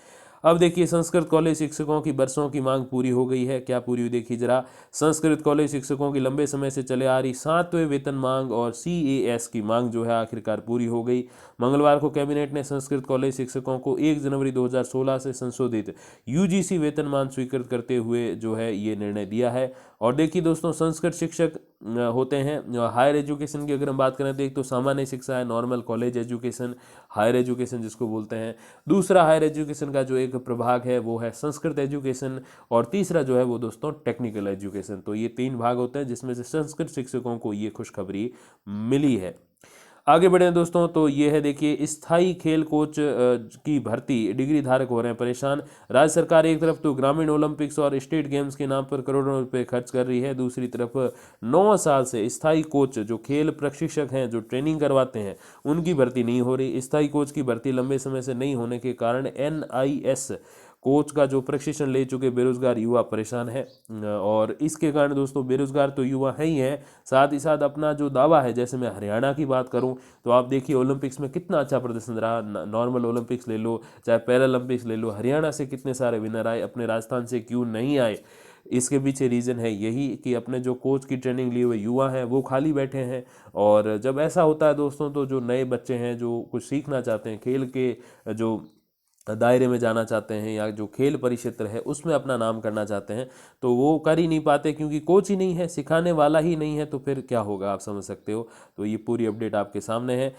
अब देखिए, संस्कृत कॉलेज शिक्षकों की बरसों की मांग पूरी हो गई है। क्या पूरी हुई देखिए जरा। संस्कृत कॉलेज शिक्षकों की लंबे समय से चले आ रही 7वें वेतन मांग और CAS की मांग जो है आखिरकार पूरी हो गई। मंगलवार को कैबिनेट ने संस्कृत कॉलेज शिक्षकों को 1 जनवरी 2016 से संशोधित UGC वेतनमान स्वीकृत करते हुए जो है ये निर्णय दिया है। और देखिए दोस्तों, संस्कृत शिक्षक होते हैं हायर एजुकेशन की अगर हम बात करें तो एक तो सामान्य शिक्षा है, normal college education, higher education जिसको बोलते हैं। दूसरा हायर एजुकेशन का जो एक प्रभाग है वो है संस्कृत एजुकेशन। और तीसरा जो है वो दोस्तों टेक्निकल एजुकेशन। तो ये 3 भाग होते हैं जिसमें से संस्कृत शिक्षकों को ये खुशखबरी मिली है। आगे बढ़े दोस्तों, तो ये है देखिए, स्थायी खेल कोच की भर्ती, डिग्री धारक हो रहे हैं परेशान। राज्य सरकार एक तरफ तो ग्रामीण ओलंपिक्स और स्टेट गेम्स के नाम पर करोड़ों रुपए खर्च कर रही है, दूसरी तरफ 9 साल से स्थायी कोच जो खेल प्रशिक्षक हैं, जो ट्रेनिंग करवाते हैं, उनकी भर्ती नहीं हो रही। स्थायी कोच की भर्ती लंबे समय से नहीं होने के कारण NIS कोच का जो प्रशिक्षण ले चुके बेरोजगार युवा परेशान है। और इसके कारण दोस्तों बेरोजगार तो युवा है ही है, साथ ही साथ अपना जो दावा है, जैसे मैं हरियाणा की बात करूं तो आप देखिए ओलंपिक्स में कितना अच्छा प्रदर्शन रहा। नॉर्मल ओलंपिक्स ले लो चाहे पैरालंपिक्स ले लो, हरियाणा से कितने सारे विनर आए, अपने राजस्थान से क्यों नहीं आए? इसके पीछे रीज़न है यही कि अपने जो कोच की ट्रेनिंग लिए हुए युवा हैं वो खाली बैठे हैं। और जब ऐसा होता है दोस्तों, तो जो नए बच्चे हैं जो कुछ सीखना चाहते हैं, खेल के जो दायरे में जाना चाहते हैं या जो खेल परिक्षेत्र है उसमें अपना नाम करना चाहते हैं, तो वो कर ही नहीं पाते, क्योंकि कोच ही नहीं है, सिखाने वाला ही नहीं है। तो फिर क्या होगा आप समझ सकते हो। तो ये पूरी अपडेट आपके सामने है।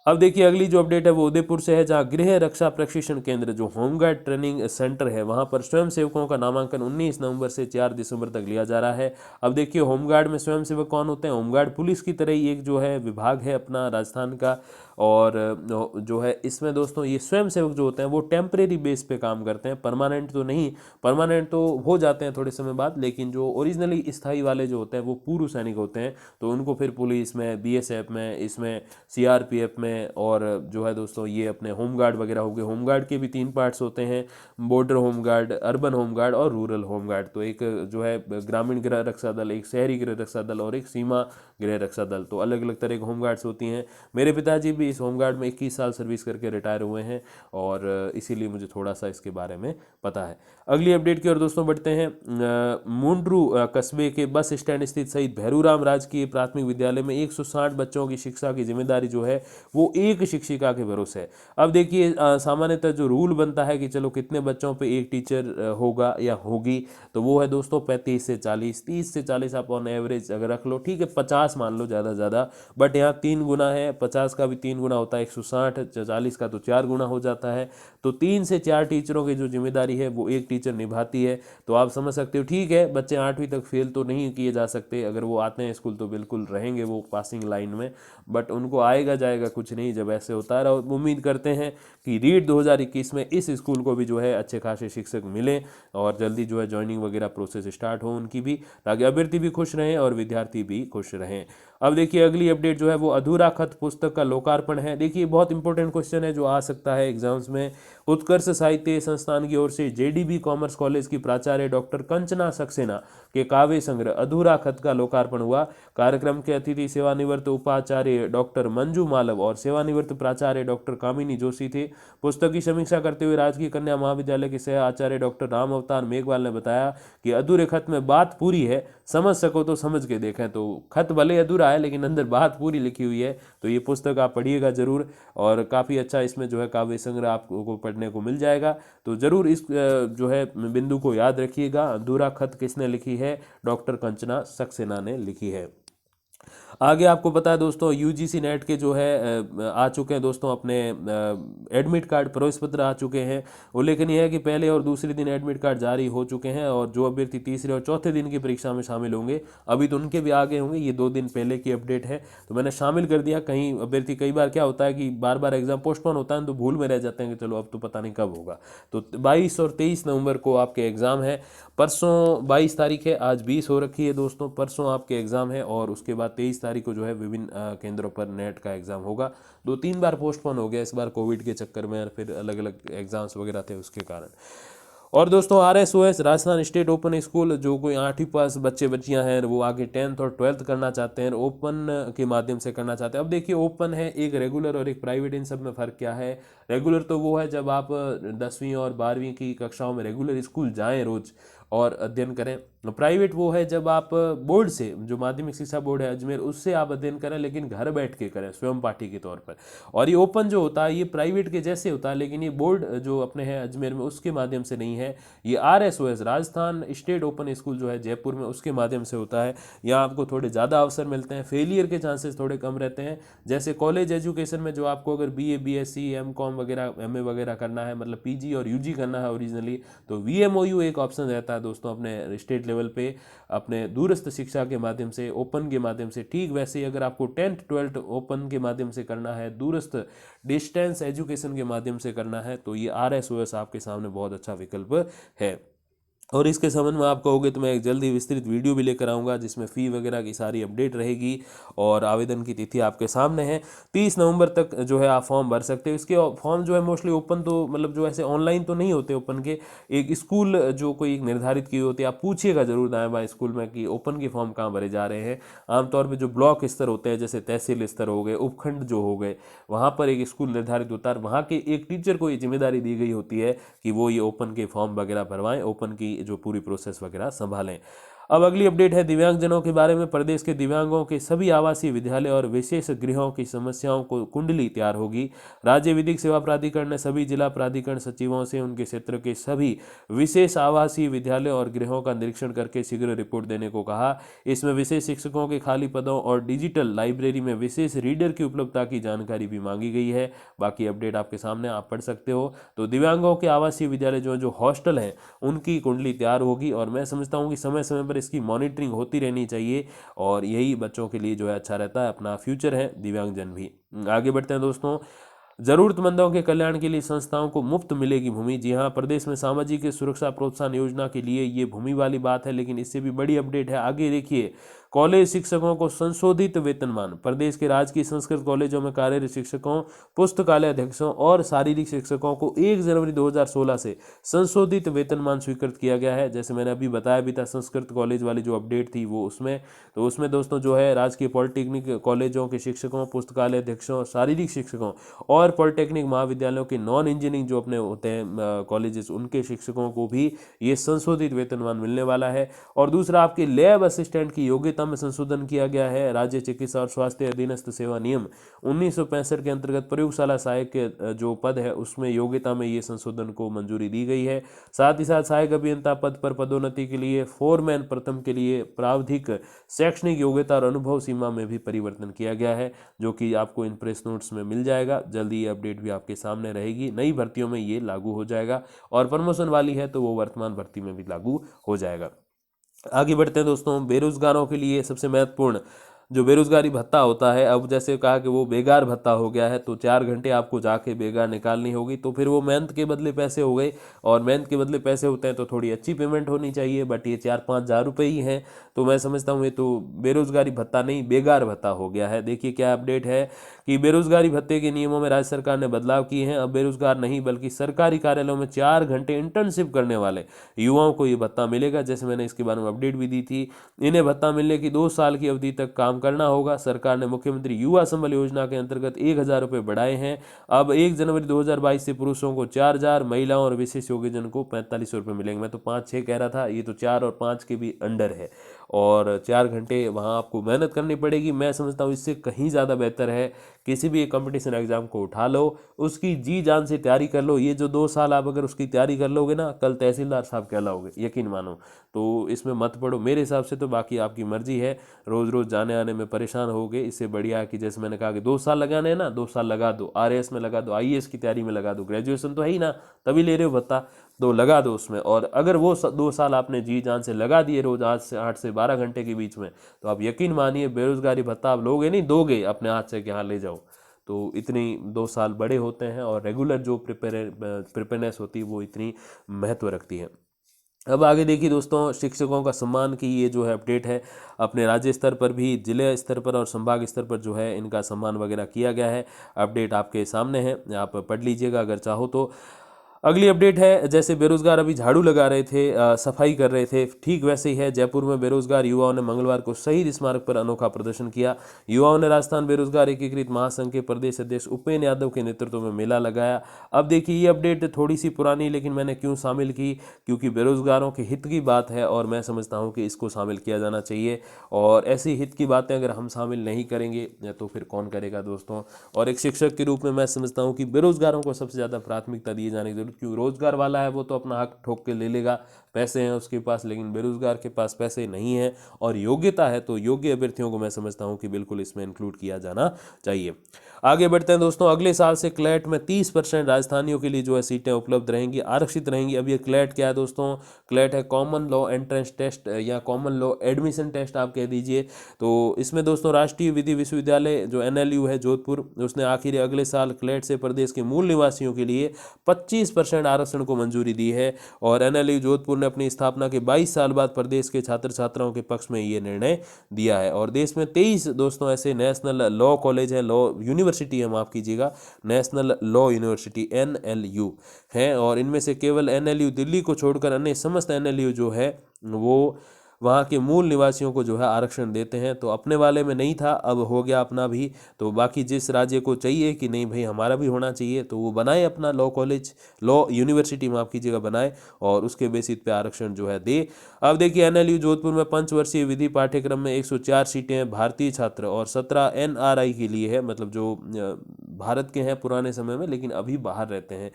अब देखिए, अगली जो अपडेट है वो उदयपुर से है, जहां गृह रक्षा प्रशिक्षण केंद्र जो होमगार्ड ट्रेनिंग सेंटर है वहां पर स्वयंसेवकों का नामांकन 19 नवंबर से 4 दिसंबर तक लिया जा रहा है। अब देखिए, होमगार्ड में स्वयंसेवक कौन होते हैं? होमगार्ड पुलिस की तरह ही एक जो है विभाग है अपना राजस्थान का। और जो है इसमें दोस्तों ये स्वयंसेवक जो होते हैं वो टेम्परेरी बेस पे काम करते हैं, परमानेंट तो नहीं। परमानेंट तो हो जाते हैं थोड़े समय बाद, लेकिन जो ओरिजिनली स्थायी वाले जो होते हैं वो पूर्व सैनिक होते हैं। तो उनको फिर पुलिस में, BSF में, इसमें CRPF में, और जो है दोस्तों ये अपने होमगार्ड वगैरह हो गए। होमगार्ड के भी 3 पार्ट्स होते हैं, बॉर्डर होमगार्ड, अर्बन होमगार्ड और रूरल होमगार्ड। तो एक जो है ग्रामीण गृह रक्षा दल, एक शहरी गृह रक्षा दल और एक सीमा गृह रक्षा दल। तो अलग अलग तरह के होमगार्ड्स होती हैं। मेरे पिताजी भी इस होमगार्ड में 21 साल सर्विस करके रिटायर हुए हैं, और इसीलिए मुझे थोड़ा सा इसके बारे में पता है। अगली अपडेट की ओर दोस्तों बढ़ते हैं। मुंड्रू कस्बे के बस स्टैंड स्थित शहीद भैरूराम राजकीय प्राथमिक विद्यालय में 160 बच्चों की शिक्षा की जिम्मेदारी जो है वो एक शिक्षिका के भरोसे है। अब देखिए, सामान्यतः जो रूल बनता है कि चलो कितने बच्चों पे एक टीचर होगा या होगी, तो वो है दोस्तों 35 से 40, 30 से 40 आप ऑन एवरेज अगर रख लो, ठीक है 50 मान लो ज़्यादा ज़्यादा। बट यहाँ 3 गुना है, 50 का भी 3 गुना होता है, 160, 40 का तो 4 गुना हो जाता है। तो 3 से 4 टीचरों की जो जिम्मेदारी है वो एक टीचर निभाती है। तो आप समझ सकते हो, ठीक है बच्चे 8वीं तक फेल तो नहीं किए जा सकते, अगर वो आते हैं स्कूल तो बिल्कुल रहेंगे वो पासिंग लाइन में, बट उनको आएगा जाएगा कुछ नहीं जब ऐसे होता है। और उम्मीद करते हैं कि रीट 2021 में इस स्कूल को भी जो है अच्छे खासे शिक्षक मिलें और जल्दी जो है ज्वाइनिंग वगैरह प्रोसेस स्टार्ट हो उनकी भी, ताकि अभ्यर्थी भी खुश रहें और विद्यार्थी भी खुश रहें। अब देखिए अगली अपडेट जो है वो अधूरा खत पुस्तक का लोकार्पण है। देखिए बहुत इंपॉर्टेंट क्वेश्चन है जो आ सकता है एग्जाम्स में। उत्कर्ष साहित्य संस्थान की ओर से जेडीबी कॉमर्स कॉलेज की प्राचार्य डॉक्टर कंचना सक्सेना के काव्य संग्रह अधूरा खत का लोकार्पण हुआ। कार्यक्रम के अतिथि सेवानिवृत्त उपाचार्य डॉक्टर मंजू मालव और सेवानिवृत्त प्राचार्य डॉक्टर कामिनी जोशी थे। पुस्तक की समीक्षा करते हुए राजकीय कन्या महाविद्यालय के सह आचार्य डॉक्टर राम अवतार मेघवाल ने बताया कि अधूरे खत में बात पूरी है, समझ सको तो समझ के देखें। तो खत भले अधूरा है लेकिन अंदर बात पूरी लिखी हुई है, तो ये पुस्तक आप पढ़िएगा जरूर, और काफ़ी अच्छा इसमें जो है काव्य संग्रह आपको पढ़ने को मिल जाएगा। तो जरूर इस जो है बिंदु को याद रखिएगा। अधूरा खत किसने लिखी है? डॉक्टर कंचना सक्सेना ने लिखी है। आगे आपको पता है दोस्तों यूजीसी नेट के जो है आ चुके हैं दोस्तों अपने एडमिट कार्ड, प्रवेश पत्र आ चुके हैं। उल्लेखनीय है कि पहले और दूसरे दिन एडमिट कार्ड जारी हो चुके हैं और जो अभ्यर्थी तीसरे और चौथे दिन की परीक्षा में शामिल होंगे अभी तो उनके भी आगे होंगे। ये 2 दिन पहले की अपडेट है तो मैंने शामिल कर दिया। कहीं अभ्यर्थी, कई बार क्या होता है कि बार बार एग्जाम पोस्टपोन होता है तो भूल में रह जाते हैं कि चलो अब तो पता नहीं कब होगा। तो 22 और 23 नवंबर को आपके एग्जाम है। परसों 22 तारीख है, आज 20 हो रखी है दोस्तों। परसों आपके एग्जाम है और उसके बाद 23 तारीख को जो है विभिन्न केंद्रों पर नेट का एग्जाम होगा। 2-3 बार पोस्टपोन हो गया इस बार कोविड के चक्कर में, और फिर अलग अलग एग्जाम्स वगैरह थे उसके कारण। और दोस्तों RSOS Rajasthan state open school, जो कोई 8वीं पास बच्चे बच्चियां हैं वो आगे 10th और 12th करना चाहते हैं, ओपन के माध्यम से करना चाहते हैं। अब देखिए ओपन है, एक रेगुलर और एक प्राइवेट, इन सब में फ़र्क क्या है? रेगुलर तो वो है जब आप 10वीं और 12वीं की कक्षाओं में रेगुलर स्कूल जाएं रोज और अध्ययन करें। प्राइवेट वो है जब आप बोर्ड से, जो माध्यमिक शिक्षा बोर्ड है अजमेर, उससे आप अध्ययन करें लेकिन घर बैठ के करें स्वयं पाठी के तौर पर। और ये ओपन जो होता है ये प्राइवेट के जैसे होता है, लेकिन ये बोर्ड जो अपने हैं अजमेर में उसके माध्यम से नहीं है। ये RSOS Rajasthan state open school जो है जयपुर में, उसके माध्यम से होता है। यहाँ आपको थोड़े ज़्यादा अवसर मिलते हैं, फेलियर के चांसेस थोड़े कम रहते हैं। जैसे कॉलेज एजुकेशन में जो आपको अगर BA BSc MCOM वगैरह MA वगैरह करना है, मतलब PG और UG करना है ओरिजिनली, तो VMOU एक ऑप्शन रहता है दोस्तों अपने स्टेट लेवल पे, अपने दूरस्थ शिक्षा के माध्यम से, ओपन के माध्यम से। ठीक वैसे ही अगर आपको 10th 12th ओपन के माध्यम से करना है, दूरस्थ डिस्टेंस एजुकेशन के माध्यम से करना है, तो ये RSOS आपके सामने बहुत अच्छा विकल्प है। और इसके संबंध में आप कहोगे तो मैं एक जल्दी विस्तृत वीडियो भी लेकर आऊँगा जिसमें फ़ी वगैरह की सारी अपडेट रहेगी और आवेदन की तिथि आपके सामने है। 30 नवंबर तक जो है आप फॉर्म भर सकते हो। इसके फॉर्म जो है मोस्टली ओपन, तो मतलब जो ऐसे ऑनलाइन तो नहीं होते ओपन के, एक स्कूल जो कोई एक निर्धारित की होती है, आप पूछिएगा जरूर दाएं बाएं स्कूल में कि ओपन के फॉर्म कहाँ भरे जा रहे हैं। आमतौर पर जो ब्लॉक स्तर होते हैं, जैसे तहसील स्तर हो गए, उपखंड जो हो गए, वहाँ पर एक स्कूल निर्धारित होता है, वहाँ के एक टीचर को ये जिम्मेदारी दी गई होती है कि वो ये ओपन के फॉर्म वगैरह भरवाएं, ओपन की जो पूरी प्रोसेस वगैरह संभालें। अब अगली अपडेट है दिव्यांगजनों के बारे में। प्रदेश के दिव्यांगों के सभी आवासीय विद्यालय और विशेष गृहों की समस्याओं को कुंडली तैयार होगी। राज्य विधिक सेवा प्राधिकरण ने सभी जिला प्राधिकरण सचिवों से उनके क्षेत्र के सभी विशेष आवासीय विद्यालय और गृहों का निरीक्षण करके शीघ्र रिपोर्ट देने को कहा। इसमें विशेष शिक्षकों के खाली पदों और डिजिटल लाइब्रेरी में विशेष रीडर की उपलब्धता की जानकारी भी मांगी गई है। बाकी अपडेट आपके सामने, आप पढ़ सकते हो। तो दिव्यांगों के आवासीय विद्यालय जो हॉस्टल हैं उनकी कुंडली तैयार होगी, और मैं समझता हूँ कि समय समय पर इसकी मॉनिटरिंग होती रहनी चाहिए, और यही बच्चों के लिए जो है अच्छा रहता है, अपना फ्यूचर है दिव्यांगजन भी। आगे बढ़ते हैं दोस्तों। जरूरतमंदों के कल्याण के लिए संस्थाओं को मुफ्त मिलेगी भूमि। जी हाँ, प्रदेश में सामाजिक सुरक्षा प्रोत्साहन योजना के लिए ये भूमि वाली बात है, लेकिन इससे भी बड़ी अपडेट है। आगे देखिए, कॉलेज शिक्षकों को संशोधित वेतनमान। प्रदेश के राजकीय संस्कृत कॉलेजों में कार्यरत शिक्षकों, पुस्तकालय अध्यक्षों और शारीरिक शिक्षकों को 1 जनवरी 2016 से संशोधित वेतनमान स्वीकृत किया गया है। जैसे मैंने अभी बताया भी था संस्कृत कॉलेज वाली जो अपडेट थी वो उसमें, तो उसमें दोस्तों जो है राजकीय पॉलिटेक्निक कॉलेजों के शिक्षकों, पुस्तकालय अध्यक्षों, शारीरिक शिक्षकों और पॉलिटेक्निक महाविद्यालयों के नॉन इंजीनियरिंग जो अपने होते हैं कॉलेजेस, उनके शिक्षकों को भी ये संशोधित वेतनमान मिलने वाला है। और दूसरा, आपके लैब असिस्टेंट की योग्यता में संशोधन किया गया है। राज्य चिकित्सा और स्वास्थ्य अधीनस्थ सेवा नियम 1965 के अंतर्गत प्रयोगशाला सहायक के जो पद है उसमें योग्यता में ये संशोधन को मंजूरी दी गई है। साथ ही साथ सहायक अभियंता पद पर पदोन्नति के लिए फोरमैन प्रथम के लिए प्रावधिक शैक्षणिक योग्यता और अनुभव सीमा में भी परिवर्तन किया गया है, जो कि आपको इन प्रेस नोट्स में मिल जाएगा। जल्दी ये अपडेट भी आपके सामने रहेगी। नई भर्तियों में ये लागू हो जाएगा, और प्रमोशन वाली है तो वो वर्तमान भर्ती में भी लागू हो जाएगा। आगे बढ़ते हैं दोस्तों। बेरोजगारों के लिए सबसे महत्वपूर्ण जो बेरोजगारी भत्ता होता है, अब जैसे कहा कि वो बेकार भत्ता हो गया है, तो 4 घंटे आपको जाके बेकार निकालनी होगी, तो फिर वो मेहनत के बदले पैसे हो गए, और मेहनत के बदले पैसे होते हैं तो थोड़ी अच्छी पेमेंट होनी चाहिए, बट ये 4-5 हज़ार रुपये ही हैं। तो मैं समझता हूँ ये तो बेरोजगारी भत्ता नहीं, बेकार भत्ता हो गया है। देखिए क्या अपडेट है कि बेरोजगारी भत्ते के नियमों में राज्य सरकार ने बदलाव किए हैं। अब बेरोजगार नहीं बल्कि सरकारी कार्यालयों में 4 घंटे इंटर्नशिप करने वाले युवाओं को ये भत्ता मिलेगा। जैसे मैंने इसके बारे में अपडेट भी दी थी, इन्हें भत्ता मिलने की 2 साल की अवधि तक काम करना होगा। सरकार ने मुख्यमंत्री युवा संबल योजना के अंतर्गत 1,000 रुपये बढ़ाए हैं। अब 1 जनवरी 2022 से पुरुषों को 4,000, महिलाओं और विशेष योग्यजन को 4500 रुपये मिलेंगे। मैं तो 5-6 कह रहा था, ये तो 4 और 5 के भी अंडर है, और 4 घंटे वहाँ आपको मेहनत करनी पड़ेगी। मैं समझता हूँ इससे कहीं ज़्यादा बेहतर है किसी भी कंपटीशन एग्जाम को उठा लो, उसकी जी जान से तैयारी कर लो। ये जो 2 साल आप अगर उसकी तैयारी कर लोगे ना, कल तहसीलदार साहब कहलाओगे, यकीन मानो। तो इसमें मत पड़ो मेरे हिसाब से, तो बाकी आपकी मर्जी है। रोज़ रोज़ जाने आने में परेशान होगे, इससे बढ़िया है कि जैसे मैंने कहा कि 2 साल लगाने हैं ना, 2 साल लगा दो, RAS में लगा दो, IAS की तैयारी में लगा दो, ग्रेजुएशन तो है ही ना, तभी ले रहे हो भत्ता, तो लगा दो उसमें। और अगर वो 2 साल आपने जी जान से लगा दिए रोज 8 से 12 घंटे के बीच में, तो आप यकीन मानिए बेरोजगारी भत्ता आप लोगे नहीं, दोगे अपने हाथ से कि हाँ ले जाओ। तो इतनी 2 साल बड़े होते हैं, और रेगुलर जो प्रिपेयरनेस होती है वो इतनी महत्व रखती है। अब आगे देखिए दोस्तों, शिक्षकों का सम्मान की ये जो है अपडेट है, अपने राज्य स्तर पर भी, जिले स्तर पर और संभाग स्तर पर जो है इनका सम्मान वगैरह किया गया है। अपडेट आपके सामने है, आप पढ़ लीजिएगा अगर चाहो तो। अगली अपडेट है, जैसे बेरोजगार अभी झाड़ू लगा रहे थे, सफाई कर रहे थे, ठीक वैसे ही है। जयपुर में बेरोजगार युवाओं ने मंगलवार को शहीद स्मारक पर अनोखा प्रदर्शन किया। युवाओं ने राजस्थान बेरोजगार एकीकृत महासंघ के प्रदेश अध्यक्ष उपेन्द्र यादव के नेतृत्व में मेला लगाया। अब देखिए ये अपडेट थोड़ी सी पुरानी, लेकिन मैंने क्यों शामिल की, क्योंकि बेरोजगारों के हित की बात है, और मैं समझता हूँ कि इसको शामिल किया जाना चाहिए। और ऐसी हित की बातें अगर हम शामिल नहीं करेंगे तो फिर कौन करेगा दोस्तों। और एक शिक्षक के रूप में मैं समझता हूँ कि बेरोजगारों को सबसे ज़्यादा प्राथमिकता दिए जाने की जरूरत, क्योंकि रोजगार वाला है वो तो अपना हक ठोक के ले लेगा, पैसे हैं उसके पास, लेकिन बेरोजगार के पास पैसे नहीं है और योग्यता है, तो योग्य अभ्यर्थियों को मैं समझता हूं कि बिल्कुल इसमें इंक्लूड किया जाना चाहिए। आगे बढ़ते हैं दोस्तों, अगले साल से क्लैट में 30% राजधानियों के लिए जो है सीटें उपलब्ध रहेंगी, आरक्षित रहेंगी। अब ये क्लैट क्या है दोस्तों, क्लैट है कॉमन लॉ एंट्रेंस टेस्ट या कॉमन लॉ एडमिशन टेस्ट आप कह दीजिए। तो इसमें दोस्तों राष्ट्रीय विधि विश्वविद्यालय जो NLU है जोधपुर, उसने आखिर अगले साल क्लैट से प्रदेश के मूल निवासियों के लिए 25% आरक्षण को मंजूरी दी है। और NLU जोधपुर ने अपनी स्थापना के 22 साल बाद प्रदेश के छात्र छात्राओं के पक्ष में ये निर्णय दिया है। और देश में 23 दोस्तों ऐसे नेशनल लॉ कॉलेज है, लॉ यूनिवर्सिटी है, माफ़ कीजिएगा, नेशनल लॉ यूनिवर्सिटी NLU हैं, और इनमें से केवल NLU दिल्ली को छोड़कर अन्य समस्त NLU जो है वो वहाँ के मूल निवासियों को जो है आरक्षण देते हैं। तो अपने वाले में नहीं था, अब हो गया अपना भी। तो बाकी जिस राज्य को चाहिए कि नहीं भाई हमारा भी होना चाहिए, तो वो बनाए अपना लॉ कॉलेज, लॉ यूनिवर्सिटी माफ़ कीजिएगा, बनाए, और उसके बेसिस पे आरक्षण जो है दे। अब देखिए NLU जोधपुर में 5 वर्षीय विधि पाठ्यक्रम में 104 सीटें हैं भारतीय छात्र, और 17 NRI के लिए है, मतलब जो भारत के हैं पुराने समय में लेकिन अभी बाहर रहते हैं,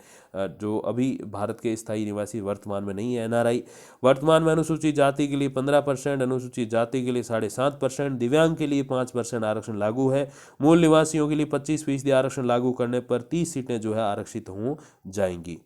जो अभी भारत के स्थायी निवासी वर्तमान में नहीं है NRI। वर्तमान में अनुसूचित जाति के लिए 15%, अनुसूचित जाति के लिए 7.5%, दिव्यांग के लिए 5% आरक्षण लागू है। मूल निवासियों के लिए 25% आरक्षण लागू करने पर 30 सीटें जो है आरक्षित हो जाएंगी।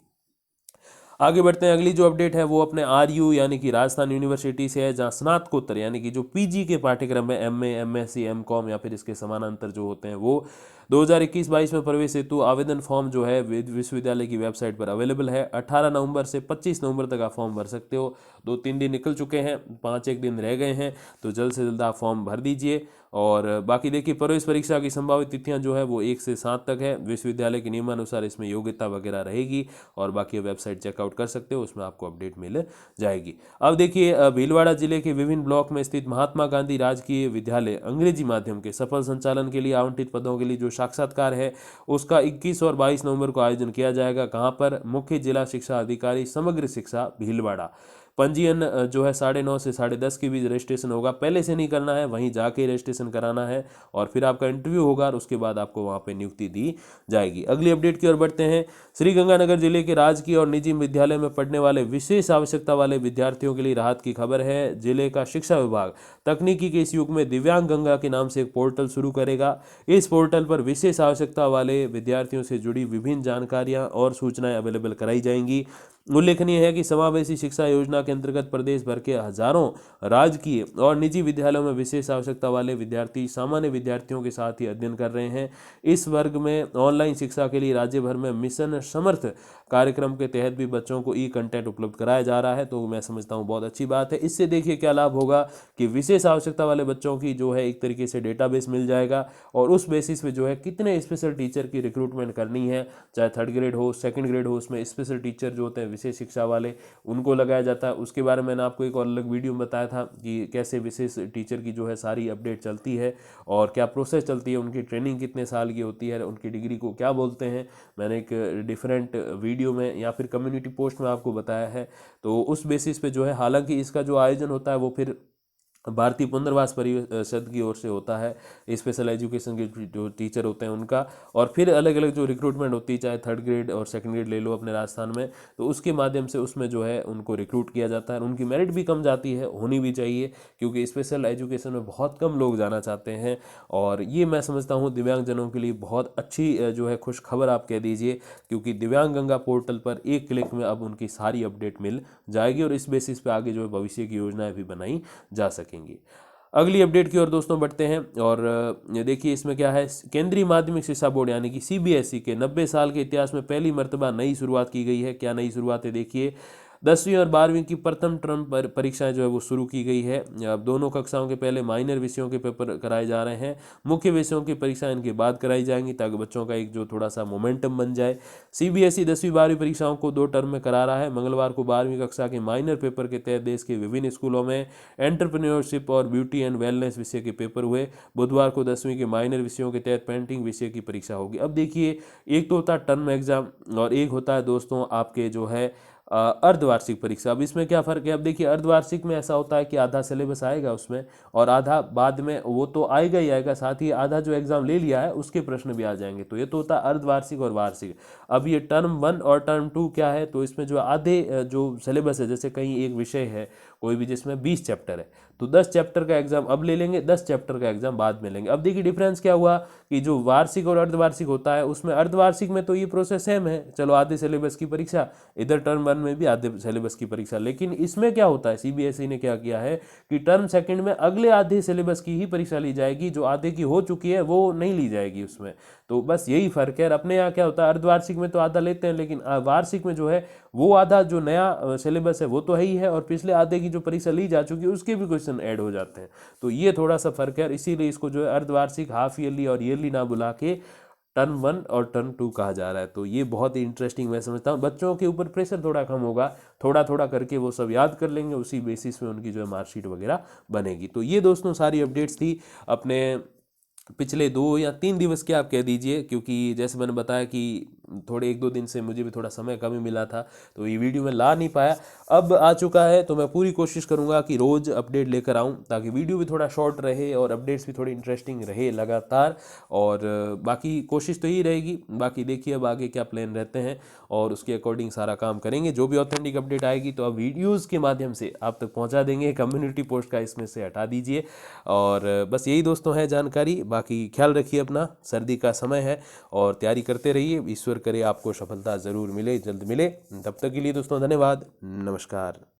आगे बढ़ते हैं, अगली जो अपडेट है वो अपने RU यानी कि राजस्थान यूनिवर्सिटी से है, जहां स्नातकोत्तर यानी कि जो PG के पाठ्यक्रम में MA, MSc, MCOM या फिर इसके समानांतर जो होते हैं वो 2021-22 में प्रवेश हेतु आवेदन फॉर्म जो है विश्वविद्यालय की वेबसाइट पर अवेलेबल है। 18 नवंबर से 25 नवंबर तक आप फॉर्म भर सकते हो। 2-3 दिन निकल चुके हैं, 5-1 दिन रह गए हैं, तो जल्द से जल्द आप फॉर्म भर दीजिए। और बाकी देखिए प्रवेश परीक्षा की संभावित तिथियां जो है वो 1 से 7 तक है। विश्वविद्यालय के नियमानुसार इसमें योग्यता वगैरह रहेगी, और बाकी वेबसाइट चेकआउट कर सकते हो, उसमें आपको अपडेट मिल जाएगी। अब देखिए भीलवाड़ा जिले के विभिन्न ब्लॉक में स्थित महात्मा गांधी राजकीय विद्यालय अंग्रेजी माध्यम के सफल संचालन के लिए आवंटित पदों के लिए जो साक्षात्कार है उसका 21 और 22 नवंबर को आयोजन किया जाएगा। कहाँ पर, मुख्य जिला शिक्षा अधिकारी समग्र शिक्षा भीलवाड़ा। पंजीयन जो है 9:30 से 10:30 के बीच रजिस्ट्रेशन होगा, पहले से नहीं करना है, वहीं जाके रजिस्ट्रेशन कराना है, और फिर आपका इंटरव्यू होगा, और उसके बाद आपको वहाँ पे नियुक्ति दी जाएगी। अगली अपडेट की ओर बढ़ते हैं। श्रीगंगानगर जिले के राजकीय और निजी विद्यालय में पढ़ने वाले विशेष आवश्यकता वाले विद्यार्थियों के लिए राहत की खबर है। जिले का शिक्षा विभाग तकनीकी के इस युग में दिव्यांग गंगा के नाम से एक पोर्टल शुरू करेगा। इस पोर्टल पर विशेष आवश्यकता वाले विद्यार्थियों से जुड़ी विभिन्न जानकारियां और सूचनाएं अवेलेबल कराई जाएंगी। उल्लेखनीय है कि समावेशी शिक्षा योजना के अंतर्गत प्रदेश भर के हजारों राजकीय और निजी विद्यालयों में विशेष आवश्यकता वाले विद्यार्थी सामान्य विद्यार्थियों के साथ ही अध्ययन कर रहे हैं। इस वर्ग में ऑनलाइन शिक्षा के लिए राज्य भर में मिशन समर्थ कार्यक्रम के तहत भी बच्चों को ई कंटेंट उपलब्ध कराया जा रहा है। तो मैं समझता हूँ बहुत अच्छी बात है। इससे देखिए क्या लाभ होगा कि विशेष आवश्यकता वाले बच्चों की जो है एक तरीके से डेटाबेस मिल जाएगा और उस बेसिस पे जो है कितने स्पेशल टीचर की रिक्रूटमेंट करनी है, चाहे थर्ड ग्रेड हो सेकंड ग्रेड हो, उसमें स्पेशल टीचर जो होते हैं विशेष शिक्षा वाले उनको लगाया जाता है। उसके बारे में मैंने आपको एक और अलग वीडियो में बताया था कि कैसे विशेष टीचर की जो है सारी अपडेट चलती है और क्या प्रोसेस चलती है, उनकी ट्रेनिंग कितने साल की होती है, उनकी डिग्री को क्या बोलते हैं। मैंने एक डिफरेंट वीडियो में या फिर कम्युनिटी पोस्ट में आपको बताया है। तो उस बेसिस पे जो है, हालांकि इसका जो आयोजन होता है वो फिर भारतीय पुनर्वास परिषद की ओर से होता है, स्पेशल एजुकेशन के जो टीचर होते हैं उनका, और फिर अलग अलग जो रिक्रूटमेंट होती है, चाहे थर्ड ग्रेड और सेकंड ग्रेड ले लो अपने राजस्थान में, तो उसके माध्यम से उसमें जो है उनको रिक्रूट किया जाता है। उनकी मेरिट भी कम जाती है, होनी भी चाहिए, क्योंकि स्पेशल एजुकेशन में बहुत कम लोग जाना चाहते हैं। और ये मैं समझता हूँ दिव्यांगजनों के लिए बहुत अच्छी जो है खुश खबर आप कह दीजिए, क्योंकि दिव्यांग गंगा पोर्टल पर एक क्लिक में अब उनकी सारी अपडेट मिल जाएगी और इस बेसिस पे आगे जो है भविष्य की योजनाएं भी बनाई जा सकेंगी। अगली अपडेट की ओर दोस्तों बढ़ते हैं और ये देखिए इसमें क्या है। केंद्रीय माध्यमिक शिक्षा बोर्ड यानी कि सीबीएसई के 90 साल के इतिहास में पहली मर्तबा नई शुरुआत की गई है। क्या नई शुरुआत है, देखिए 10वीं और 12वीं की प्रथम टर्म पर परीक्षाएं जो है वो शुरू की गई है। अब दोनों कक्षाओं के पहले माइनर विषयों के पेपर कराए जा रहे हैं, मुख्य विषयों की परीक्षा इनके बाद कराई जाएंगी ताकि बच्चों का एक जो थोड़ा सा मोमेंटम बन जाए। सीबीएसई 10वीं 12वीं परीक्षाओं को 2 टर्म में करा रहा है। मंगलवार को 12वीं कक्षा के माइनर पेपर के तहत देश के विभिन्न स्कूलों में एंटरप्रेन्योरशिप और ब्यूटी एंड वेलनेस विषय के पेपर हुए। बुधवार को 10वीं के माइनर विषयों के तहत पेंटिंग विषय की परीक्षा होगी। अब देखिए एक तो होता है टर्म एग्जाम और एक होता है दोस्तों आपके जो है अर्धवार्षिक परीक्षा। अब इसमें क्या फ़र्क है, अब देखिए अर्धवार्षिक में ऐसा होता है कि आधा सिलेबस आएगा उसमें और आधा बाद में, वो तो आएगा ही आएगा, साथ ही आधा जो एग्ज़ाम ले लिया है उसके प्रश्न भी आ जाएंगे। तो ये तो होता है अर्धवार्षिक और वार्षिक। अब ये टर्म 1 और टर्म 2 क्या है, तो इसमें जो आधे जो सिलेबस है, जैसे कहीं एक विषय है कोई भी जिसमें 20 चैप्टर है, तो 10 चैप्टर का एग्जाम अब ले लेंगे, 10 चैप्टर का एग्जाम बाद में लेंगे। अब देखिए डिफरेंस क्या हुआ कि जो वार्षिक और अर्धवार्षिक होता है उसमें अर्धवार्षिक में तो ये प्रोसेस सेम है, चलो आधे सिलेबस की परीक्षा, इधर टर्म 1 में भी आधे सिलेबस की परीक्षा। लेकिन इसमें क्या होता है, सीबीएसई ने क्या किया है कि टर्म सेकंड में अगले आधे सिलेबस की ही परीक्षा ली जाएगी, जो आधे की हो चुकी है वो नहीं ली जाएगी उसमें। तो बस यही फर्क है। अपने यहाँ क्या होता है, अर्धवार्षिक में तो आधा लेते हैं, लेकिन वार्षिक में जो है वो आधा जो नया सिलेबस है वो तो है ही है, और पिछले आधे की जो परीक्षा ली जा चुकी है उसके भी क्वेश्चन ऐड हो जाते हैं। तो ये थोड़ा सा फर्क है और इसीलिए इसको जो है अर्धवार्षिक, हाफ ईयरली और ईयरली ना बुला के टर्म 1 और टर्म 2 कहा जा रहा है। तो ये बहुत ही इंटरेस्टिंग मैं समझता हूँ। बच्चों के ऊपर प्रेशर थोड़ा कम होगा, थोड़ा थोड़ा करके वो सब याद कर लेंगे, उसी बेसिस में उनकी जो है मार्कशीट वगैरह बनेगी। तो ये दोस्तों सारी अपडेट्स थी अपने पिछले 2 या 3 दिवस के आप कह दीजिए, क्योंकि जैसे मैंने बताया कि थोड़े 1-2 दिन से मुझे भी थोड़ा समय कम ही मिला था, तो ये वीडियो मैं ला नहीं पाया। अब आ चुका है तो मैं पूरी कोशिश करूंगा कि रोज़ अपडेट लेकर आऊं, ताकि वीडियो भी थोड़ा शॉर्ट रहे और अपडेट्स भी थोड़ी इंटरेस्टिंग रहे लगातार। और बाकी कोशिश तो यही रहेगी, बाकी देखिए अब आगे क्या प्लान रहते हैं और उसके अकॉर्डिंग सारा काम करेंगे। जो भी ऑथेंटिक अपडेट आएगी तो अब वीडियोज़ के माध्यम से आप तक पहुँचा देंगे, कम्युनिटी पोस्ट का इसमें से हटा दीजिए। और बस यही दोस्तों है जानकारी। बाकी ख्याल रखिए अपना, सर्दी का समय है और तैयारी करते रहिए। ईश्वर करे आपको सफलता ज़रूर मिले, जल्द मिले। तब तक के लिए दोस्तों धन्यवाद, नमस्कार।